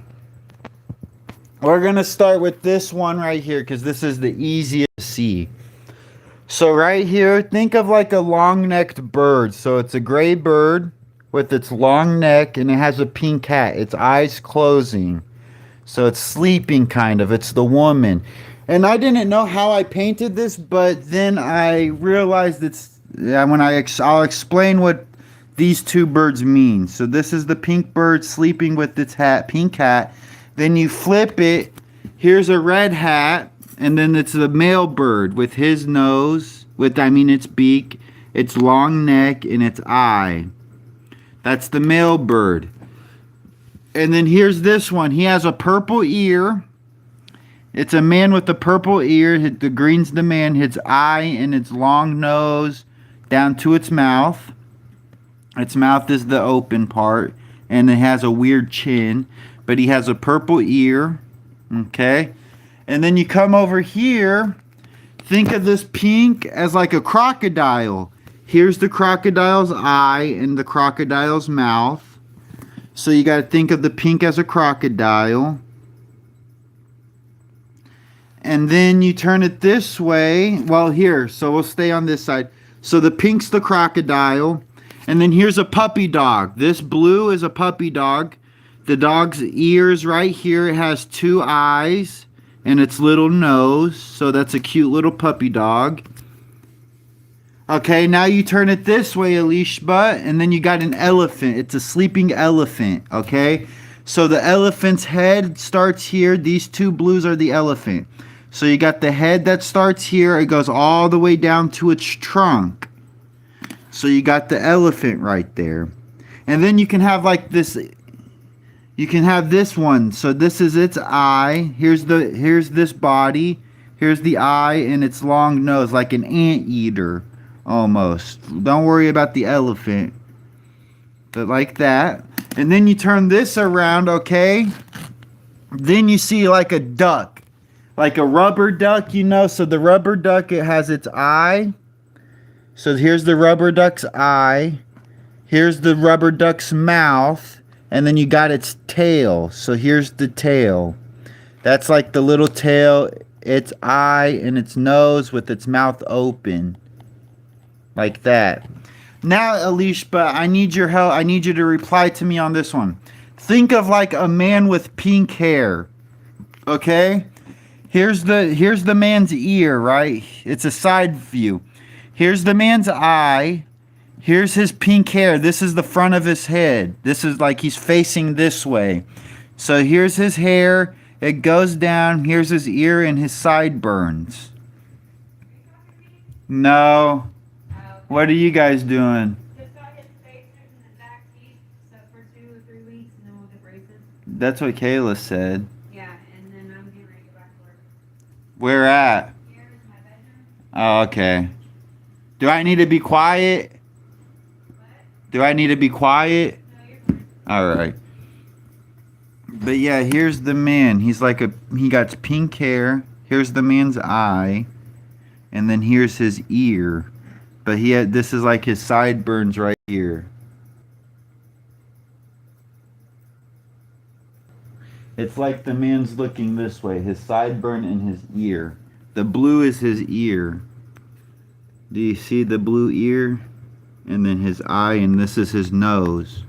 we're going to start with this one right here because this is the easiest to see. So right here, think of like a long-necked bird. So it's a gray bird with its long neck and it has a pink hat. Its eyes closing. So it's sleeping kind of. It's the woman. And I didn't know how I painted this, but then I realized I'll explain what these two birds mean. So this is the pink bird sleeping with its pink hat. Then you flip it. Here's a red hat, and then it's the male bird with his nose, its beak, its long neck, and its eye. That's the male bird. And then here's this one. He has a purple ear. It's a man with a purple ear. The green's the man. Its eye and its long nose down to its mouth. Its mouth is the open part, and it has a weird chin, but he has a purple ear. Okay? And then you come over here. Think of this pink as like a crocodile. Here's the crocodile's eye and the crocodile's mouth. So you got to think of the pink as a crocodile. And then you turn it this way. Well, here. So we'll stay on this side. So the pink's the crocodile. And then here's a puppy dog. This blue is a puppy dog. The dog's ears right here. It has 2 eyes and its little nose. So that's a cute little puppy dog. Okay, now you turn it this way, Alishba, and then you got an elephant. It's a sleeping elephant, okay? So the elephant's head starts here. These 2 blues are the elephant. So you got the head that starts here. It goes all the way down to its trunk. So you got the elephant right there. And then you can have like this. You can have this one. So this is its eye. Here's this body. Here's the eye and its long nose, like an anteater almost. Don't worry about the elephant. But like that. And then you turn this around, okay? Then you see like a duck. Like a rubber duck, you know. So the rubber duck, it has its eye. So here's the rubber duck's eye. Here's the rubber duck's mouth. And then you got its tail. So here's the tail. That's like the little tail, its eye and its nose with its mouth open. Like that. Now, Alishba, I need your help. I need you to reply to me on this one. Think of like a man with pink hair. Okay? Here's the man's ear, right? It's a side view. Here's the man's eye. Here's his pink hair. This is the front of his head. This is like he's facing this way. So here's his hair. It goes down. Here's his ear and his sideburns. No. What are you guys doing? Just got his spacers in the back teeth, so for 2 or 3 weeks, and then we'll get braces. That's what Kayla said. Yeah, and then I'm getting ready to go back to work. Where at? Here is my bedroom. Oh, okay. Do I need to be quiet? What? Do I need to be quiet? No, you're fine. All right. But yeah, here's the man. He got pink hair. Here's the man's eye. And then here's his ear. But this is like his sideburns right here. It's like the man's looking this way. His sideburn and his ear. The blue is his ear. Do you see the blue ear? And then his eye, and this is his nose.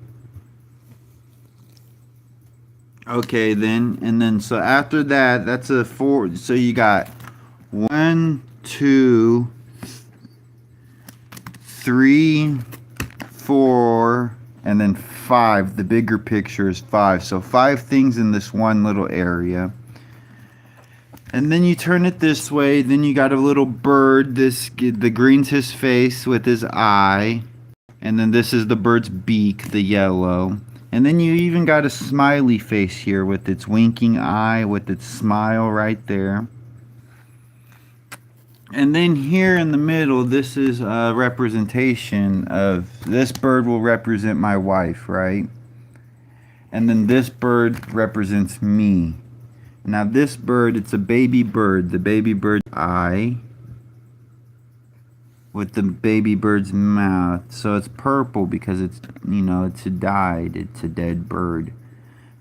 Okay, then. And then, so after that, that's a 4. So you got 1, 2, 3, 4, and then 5. The bigger picture is 5. So 5 things in this one little area. And then you turn it this way. Then you got a little bird. The green's his face with his eye. And then this is the bird's beak, the yellow. And then you even got a smiley face here with its winking eye, with its smile right there. And then here in the middle, this is a representation of, this bird will represent my wife, right? And then this bird represents me. Now this bird, it's a baby bird. The baby bird's eye with the baby bird's mouth. So it's purple because it's, it's died. It's a dead bird.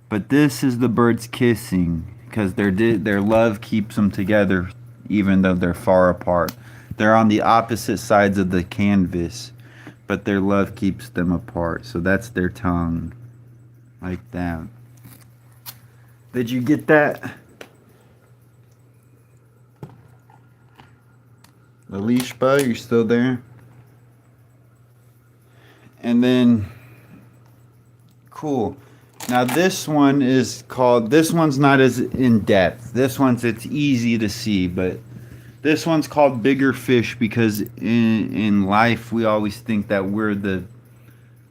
But this is the birds kissing because their love keeps them together even though they're far apart. They're on the opposite sides of the canvas, but their love keeps them apart. So that's their tongue. Like that. Did you get that? Alishba, you still there? And then, cool. Now this one is called, this one's not as in depth. This one's, it's easy to see, but this one's called Bigger Fish because in life we always think that we're the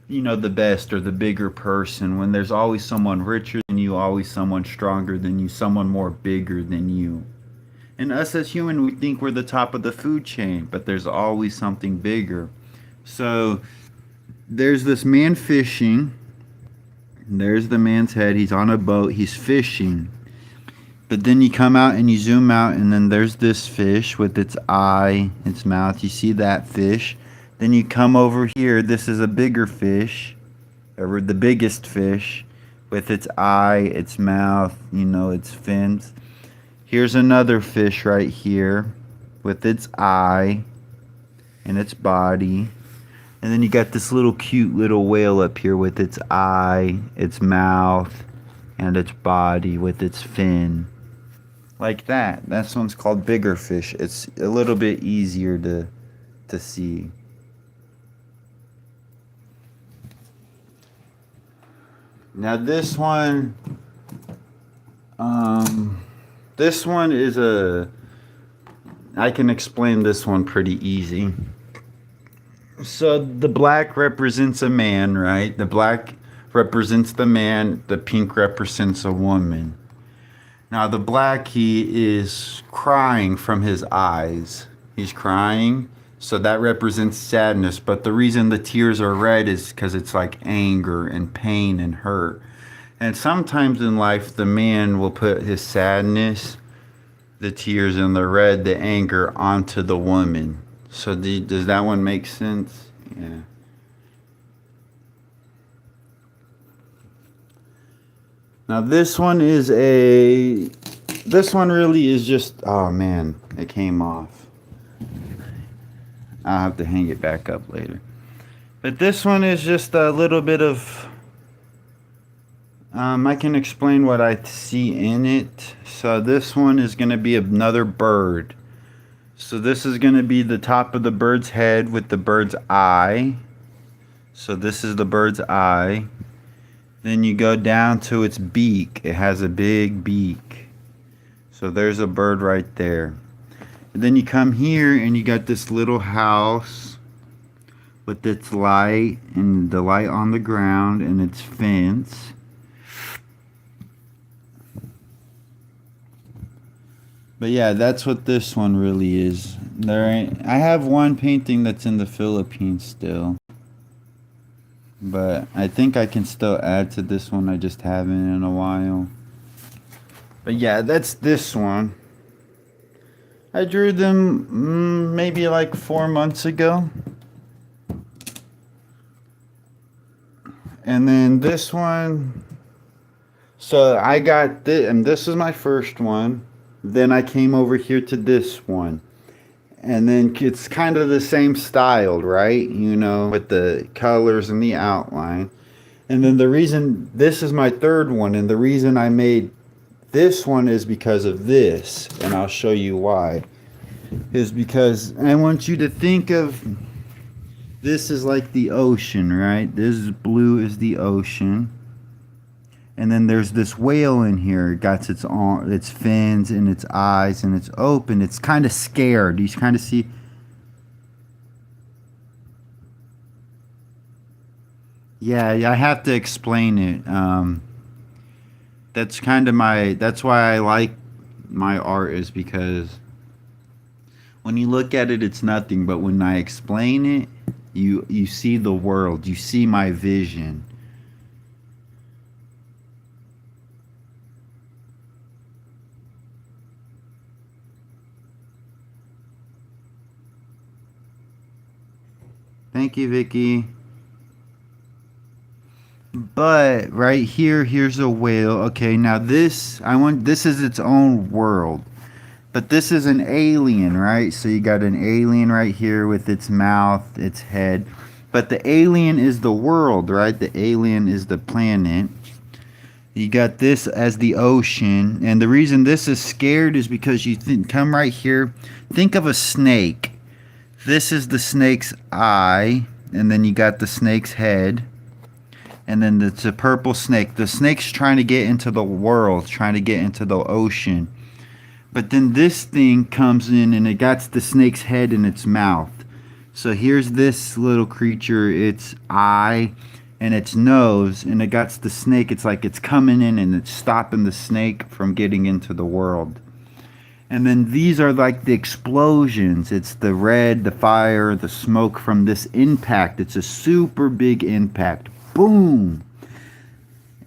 the best or the bigger person, when there's always someone richer than you, always someone stronger than you, someone more bigger than you. And us as human, we think we're the top of the food chain, but there's always something bigger. So there's this man fishing. There's the man's head. He's on a boat. He's fishing. But then you come out and you zoom out, and then there's this fish with its eye, its mouth. You see that fish. Then you come over here. This is a bigger fish, or the biggest fish, with its eye, its mouth, its fins. Here's another fish right here with its eye and its body. And then you got this little cute little whale up here with its eye, its mouth, and its body with its fin. Like that. That one's called bigger fish. It's a little bit easier to see. Now this one is I can explain this one pretty easy. So the black represents a man, right? The black represents the man, the pink represents a woman. Now the black, he is crying from his eyes. He's crying, so that represents sadness. But the reason the tears are red is because it's like anger and pain and hurt. And sometimes in life, the man will put his sadness, the tears and the red, the anger onto the woman. So does that one make sense? Yeah. Now this one really is just, oh man, it came off. I'll have to hang it back up later. But this one is just a little bit of, I can explain what I see in it. So this one is going to be another bird. So this is going to be the top of the bird's head with the bird's eye. So this is the bird's eye. Then you go down to its beak. It has a big beak. So there's a bird right there. And then you come here and you got this little house with its light and the light on the ground and its fence. But yeah, that's what this one really is. I have one painting that's in the Philippines still. But I think I can still add to this one. I just haven't in a while. But yeah, that's this one. I drew them maybe like 4 months ago. And then this one. So I got this, and this is my first one. Then I came over here to this one. And then it's kind of the same style, right? With the colors and the outline. And then the reason, this is my third one. And the reason I made this one is because of this. And I'll show you why. Is because I want you to think of, this is like the ocean, right? This blue is the ocean. And then there's this whale in here. It got its fins and its eyes, and it's open. It's kind of scared. You kind of see. Yeah, I have to explain it. That's kind of that's why I like my art, is because when you look at it, it's nothing. But when I explain it, you see the world. You see my vision. Thank you, Vicky. But right here, here's a whale. Okay, now this is its own world. But this is an alien, right? So you got an alien right here with its mouth, its head. But the alien is the world, right? The alien is the planet. You got this as the ocean. And the reason this is scared is because you come right here. Think of a snake. This is the snake's eye, and then you got the snake's head, and then it's a purple snake. The snake's trying to get into the world, trying to get into the ocean. But then this thing comes in, and it got the snake's head in its mouth. So here's this little creature, its eye, and its nose, and it got the snake. It's like it's coming in and it's stopping the snake from getting into the world. And then these are like the explosions. It's the red, the fire, the smoke from this impact. It's a super big impact. Boom!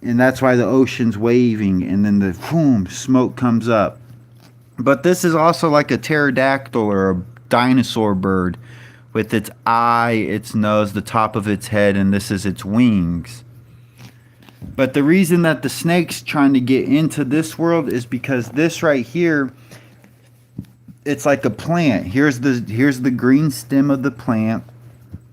And that's why the ocean's waving, and then the boom, smoke comes up. But this is also like a pterodactyl or a dinosaur bird with its eye, its nose, the top of its head, and this is its wings. But the reason that the snake's trying to get into this world is because this right here, it's like a plant. Here's the green stem of the plant,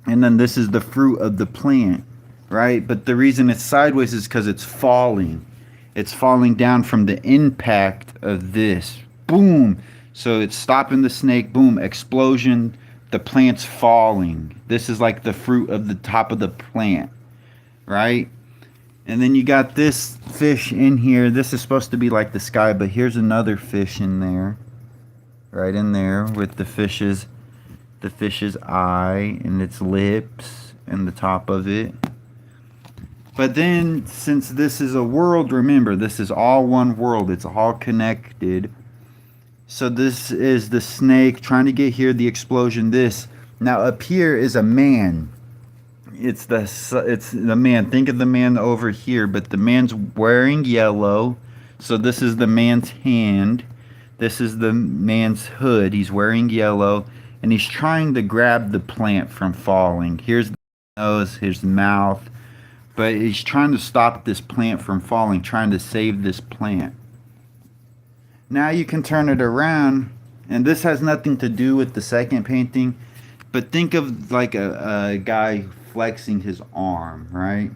and then this is the fruit of the plant, right? But the reason it's sideways is because it's falling. It's falling down from the impact of this. Boom! So it's stopping the snake. Boom! Explosion. The plant's falling. This is like the fruit of the top of the plant, right? And then you got this fish in here. This is supposed to be like the sky, but here's another fish in there. Right in there with the fish's eye and its lips and the top of it. But then, since this is a world, remember, this is all one world. It's all connected. So this is the snake trying to get here, the explosion, this. Now up here is a man. It's the man. Think of the man over here, but the man's wearing yellow. So this is the man's hand. This is the man's hood. He's wearing yellow, and he's trying to grab the plant from falling. Here's the nose, here's the mouth, but he's trying to stop this plant from falling, trying to save this plant. Now you can turn it around, and this has nothing to do with the second painting, but think of like a guy flexing his arm, right?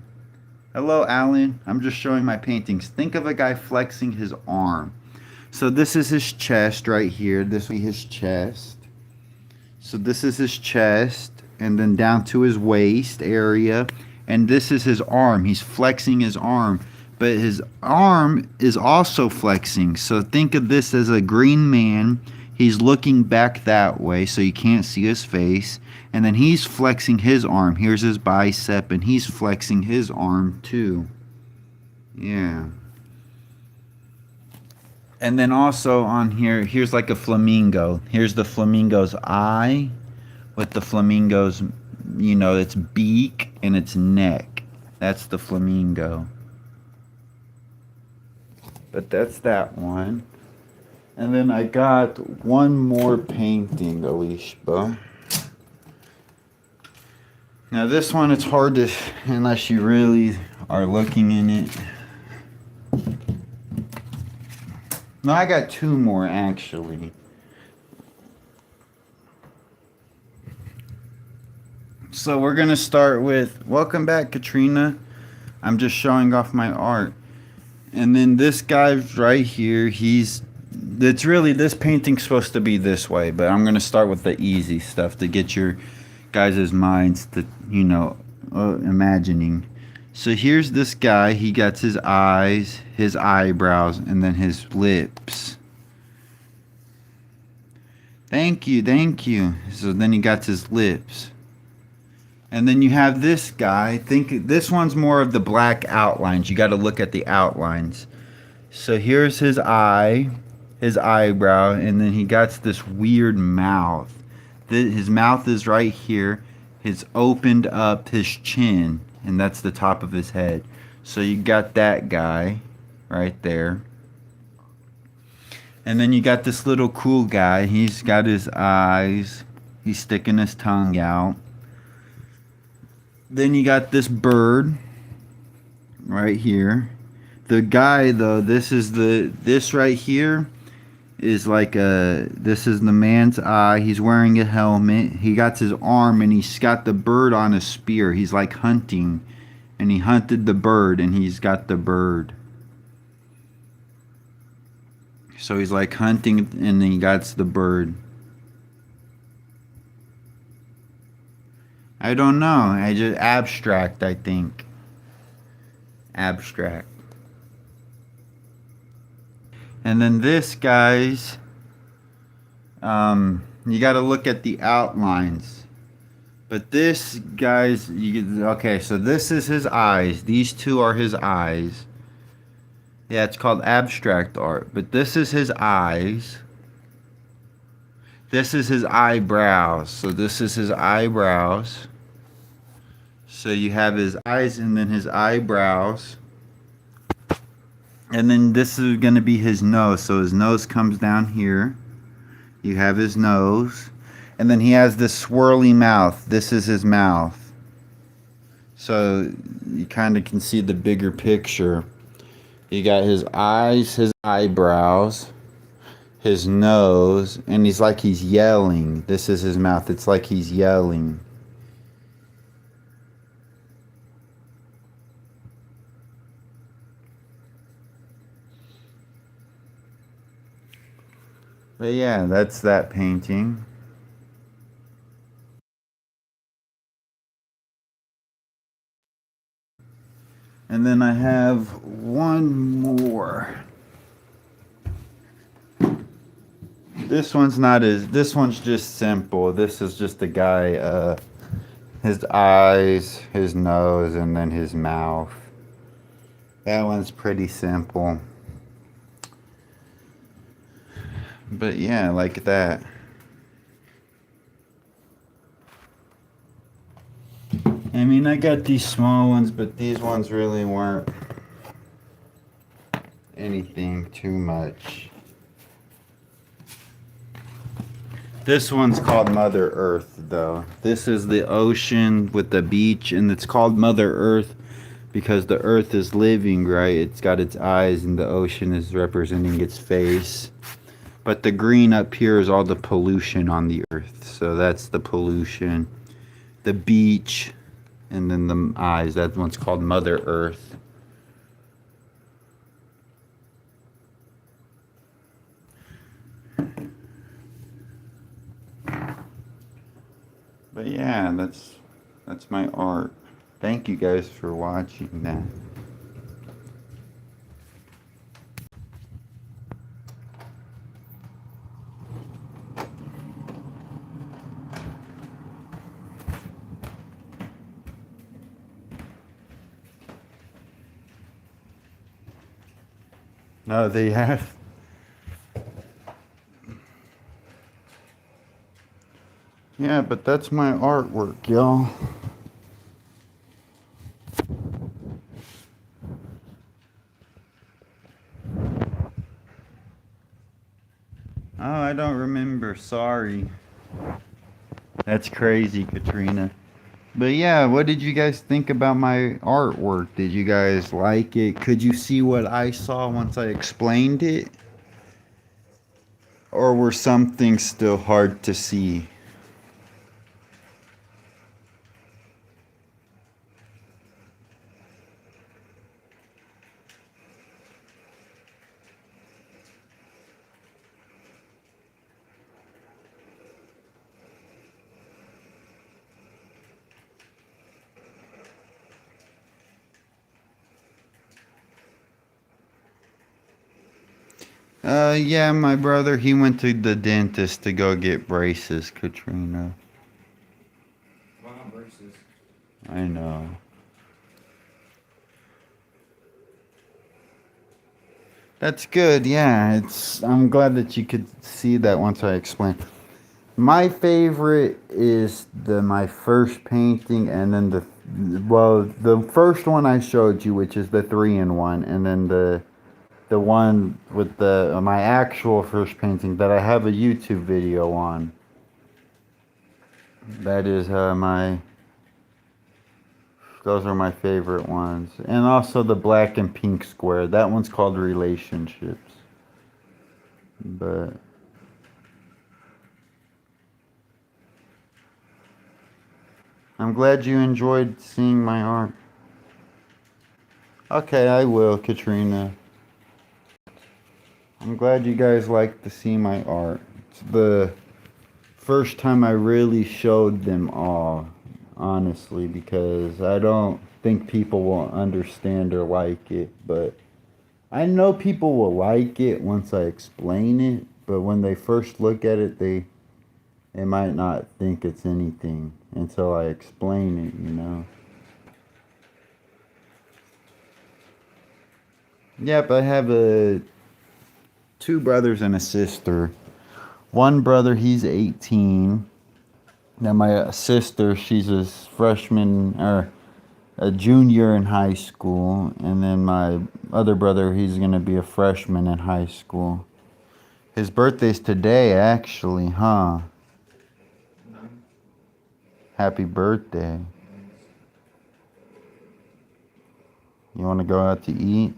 Hello, Alan. I'm just showing my paintings. Think of a guy flexing his arm. So this is his chest right here. This will be his chest. So this is his chest, and then down to his waist area. And this is his arm. He's flexing his arm. But his arm is also flexing. So think of this as a green man. He's looking back that way, so you can't see his face. And then he's flexing his arm. Here's his bicep, and he's flexing his arm too. Yeah. And then also on here, here's like a flamingo. Here's the flamingo's eye with the flamingo's, its beak and its neck. That's the flamingo. But that's that one. And then I got one more painting, Alishba. Now this one, it's hard to, unless you really are looking in it. No, I got two more actually. So we're gonna start with, welcome back, Katrina. I'm just showing off my art. And then this guy's right here, it's really, this painting's supposed to be this way, but I'm gonna start with the easy stuff to get your guys' minds to, imagining. So here's this guy. He got his eyes, his eyebrows, and then his lips. Thank you, thank you. So then he got his lips. And then you have this guy. Think this one's more of the black outlines. You got to look at the outlines. So here's his eye, his eyebrow, and then he got this weird mouth. His mouth is right here. He's opened up his chin, and that's the top of his head. So you got that guy right there. And then you got this little cool guy. He's got his eyes. He's sticking his tongue out. Then you got this bird right here. The guy though, this right here is like this is the man's eye. He's wearing a helmet. He got his arm, and he's got the bird on a spear. He's like hunting, and he hunted the bird, and he's got the bird. So he's like hunting, and then he got the bird. I don't know. I just abstract, I think. Abstract. And then this, guys, you got to look at the outlines. But this, guys, okay, so this is his eyes. These two are his eyes. Yeah, it's called abstract art. But this is his eyes. This is his eyebrows. So this is his eyebrows. So you have his eyes and then his eyebrows. And then this is going to be his nose. So his nose comes down here. You have his nose. And then he has this swirly mouth. This is his mouth. So you kind of can see the bigger picture. You got his eyes, his eyebrows, his nose, and he's like he's yelling. This is his mouth. It's like he's yelling. But yeah, that's that painting. And then I have one more. This one's just simple. This is just a guy, his eyes, his nose, and then his mouth. That one's pretty simple. But yeah, like that. I mean, I got these small ones, but these ones really weren't anything too much. This one's called Mother Earth, though. This is the ocean with the beach, and it's called Mother Earth because the earth is living, right? It's got its eyes, and the ocean is representing its face. But the green up here is all the pollution on the earth. So that's the pollution. The beach, and then the eyes. That one's called Mother Earth. But yeah, that's my art. Thank you guys for watching that. No, they have. Yeah, but that's my artwork, y'all. Oh, I don't remember. Sorry. That's crazy, Katrina. But yeah, what did you guys think about my artwork? Did you guys like it? Could you see what I saw once I explained it? Or were some things still hard to see? Yeah, my brother, he went to the dentist to go get braces, Katrina. Why not braces? I know. That's good, yeah. I'm glad that you could see that once I explained. My favorite is my first painting, and then the first one I showed you, which is the 3-in-1, and then the one with my actual first painting that I have a YouTube video on. That is those are my favorite ones. And also the black and pink square. That one's called Relationships. But I'm glad you enjoyed seeing my art. Okay, I will, Katrina. I'm glad you guys like to see my art. It's the first time I really showed them all, honestly, because I don't think people will understand or like it, but I know people will like it once I explain it, but when they first look at it, they might not think it's anything. until I explain it, you know. Yep, I have two brothers and a sister. One brother, he's 18. Now my sister, she's a freshman or a junior in high school, and then my other brother, he's gonna be a freshman in high school. His birthday's today, actually, huh? Happy birthday. You want to go out to eat?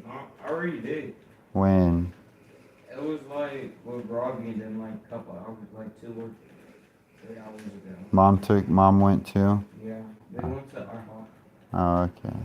I already did. When? It was like with groggy then like a couple hours, like 2 or 3 hours ago. Mom went too? Yeah, they went to our home. Oh, okay.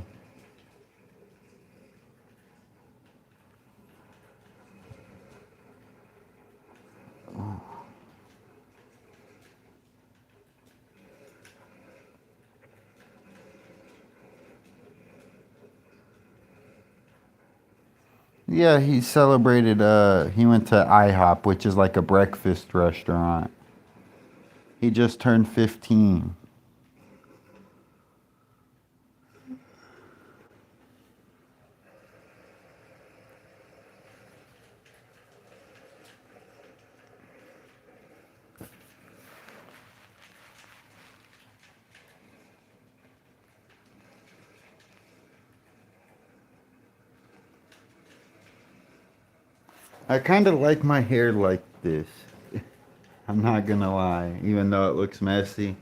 Yeah, he celebrated, he went to IHOP, which is like a breakfast restaurant. He just turned 15. I kind of like my hair like this. I'm not gonna lie, even though it looks messy.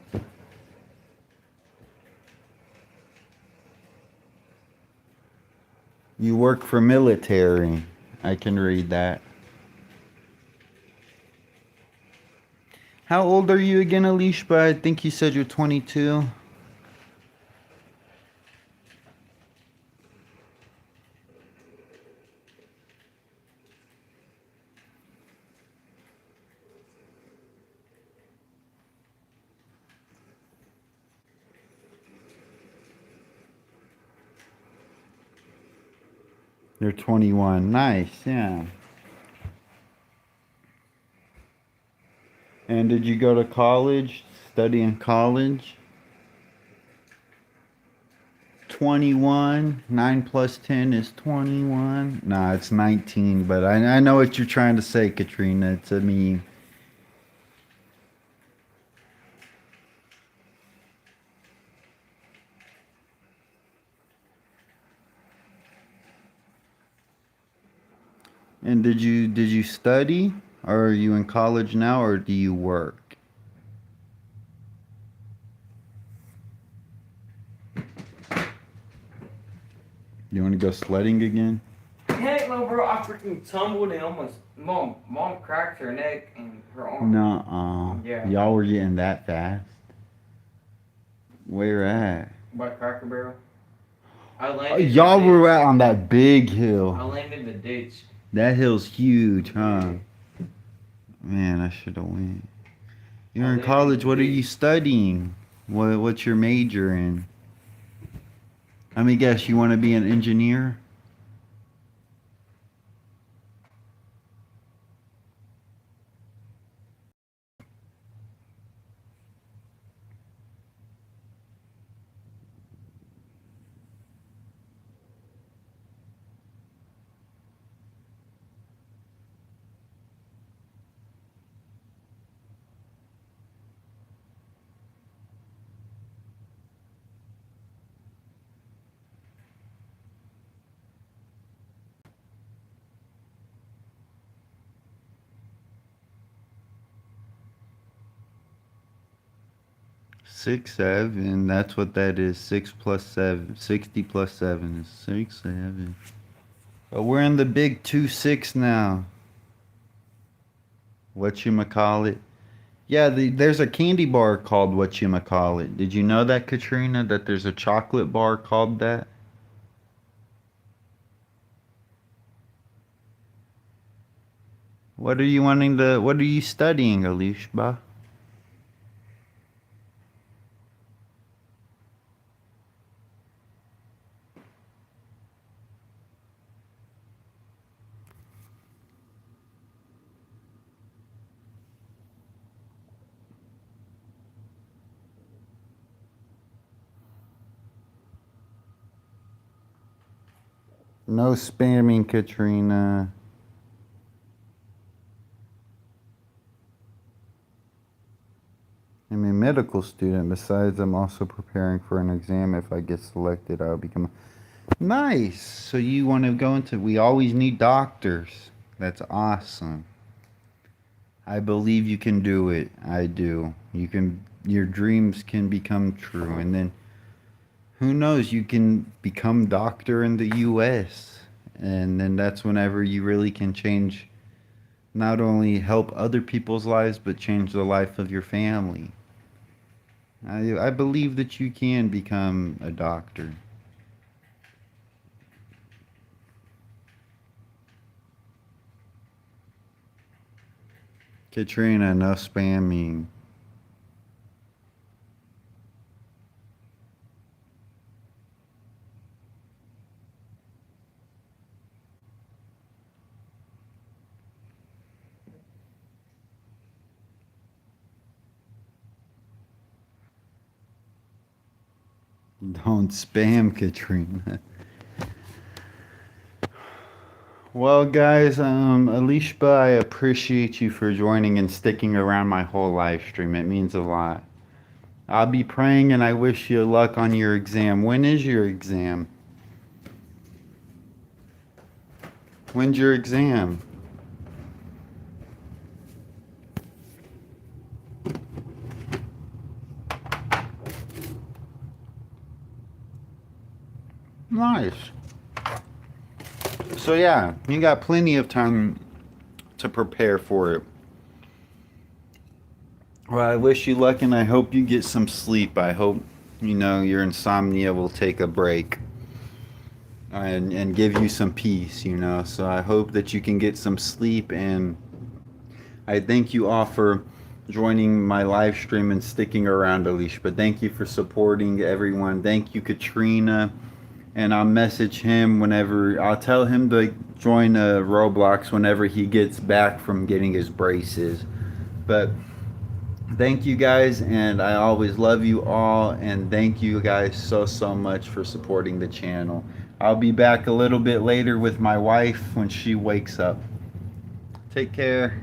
You work for military. I can read that. How old are you again, Alishba? I think you said you're 22. You're 21. Nice, yeah. And did you go to college? Study in college? 21. 9 plus 10 is 21. Nah, it's 19, but I know what you're trying to say, Katrina. It's a meme. And did you study? Or are you in college now, or do you work? You want to go sledding again? Heck no, bro! I freaking tumbled and almost mom cracked her neck and her arm. Nuh-uh. Yeah. Y'all were getting that fast? Where at? By Cracker Barrel. I Oh, landed. y'all in the were ditch. out on that big I hill. landed in the ditch. That hill's huge, huh? Man, I should have went. You're in college. What are you studying? What's your major in? Let me guess. You want to be an engineer? Six, seven. That's what that is. 6 plus 7. 60 plus 7 is 6, 7. But we're in the big 2-6 now. Whatchamacallit? Yeah, there's a candy bar called Whatchamacallit. Did you know that, Katrina? That there's a chocolate bar called that? What are you studying, Alishba? No spamming, Katrina. I'm a medical student. Besides, I'm also preparing for an exam. If I get selected, I'll become. Nice. So you want to go into. We always need doctors. That's awesome. I believe you can do it. I do. You can. Your dreams can become true, and then who knows? You can become doctor in the U.S. And then that's whenever you really can change. Not only help other people's lives, but change the life of your family. I believe that you can become a doctor. Katrina, no spamming. Don't spam, Katrina. Well, guys, Alishba, I appreciate you for joining and sticking around my whole live stream. It means a lot. I'll be praying and I wish you luck on your exam. When is your exam? When's your exam? Nice. So yeah, you got plenty of time to prepare for it. Well, I wish you luck and I hope you get some sleep. I hope, your insomnia will take a break and give you some peace, So I hope that you can get some sleep, and I thank you all for joining my live stream and sticking around, Alicia. But thank you for supporting everyone. Thank you, Katrina. And I'll message him whenever, I'll tell him to join Roblox whenever he gets back from getting his braces. But thank you guys, and I always love you all, and thank you guys so much for supporting the channel. I'll be back a little bit later with my wife when she wakes up. Take care.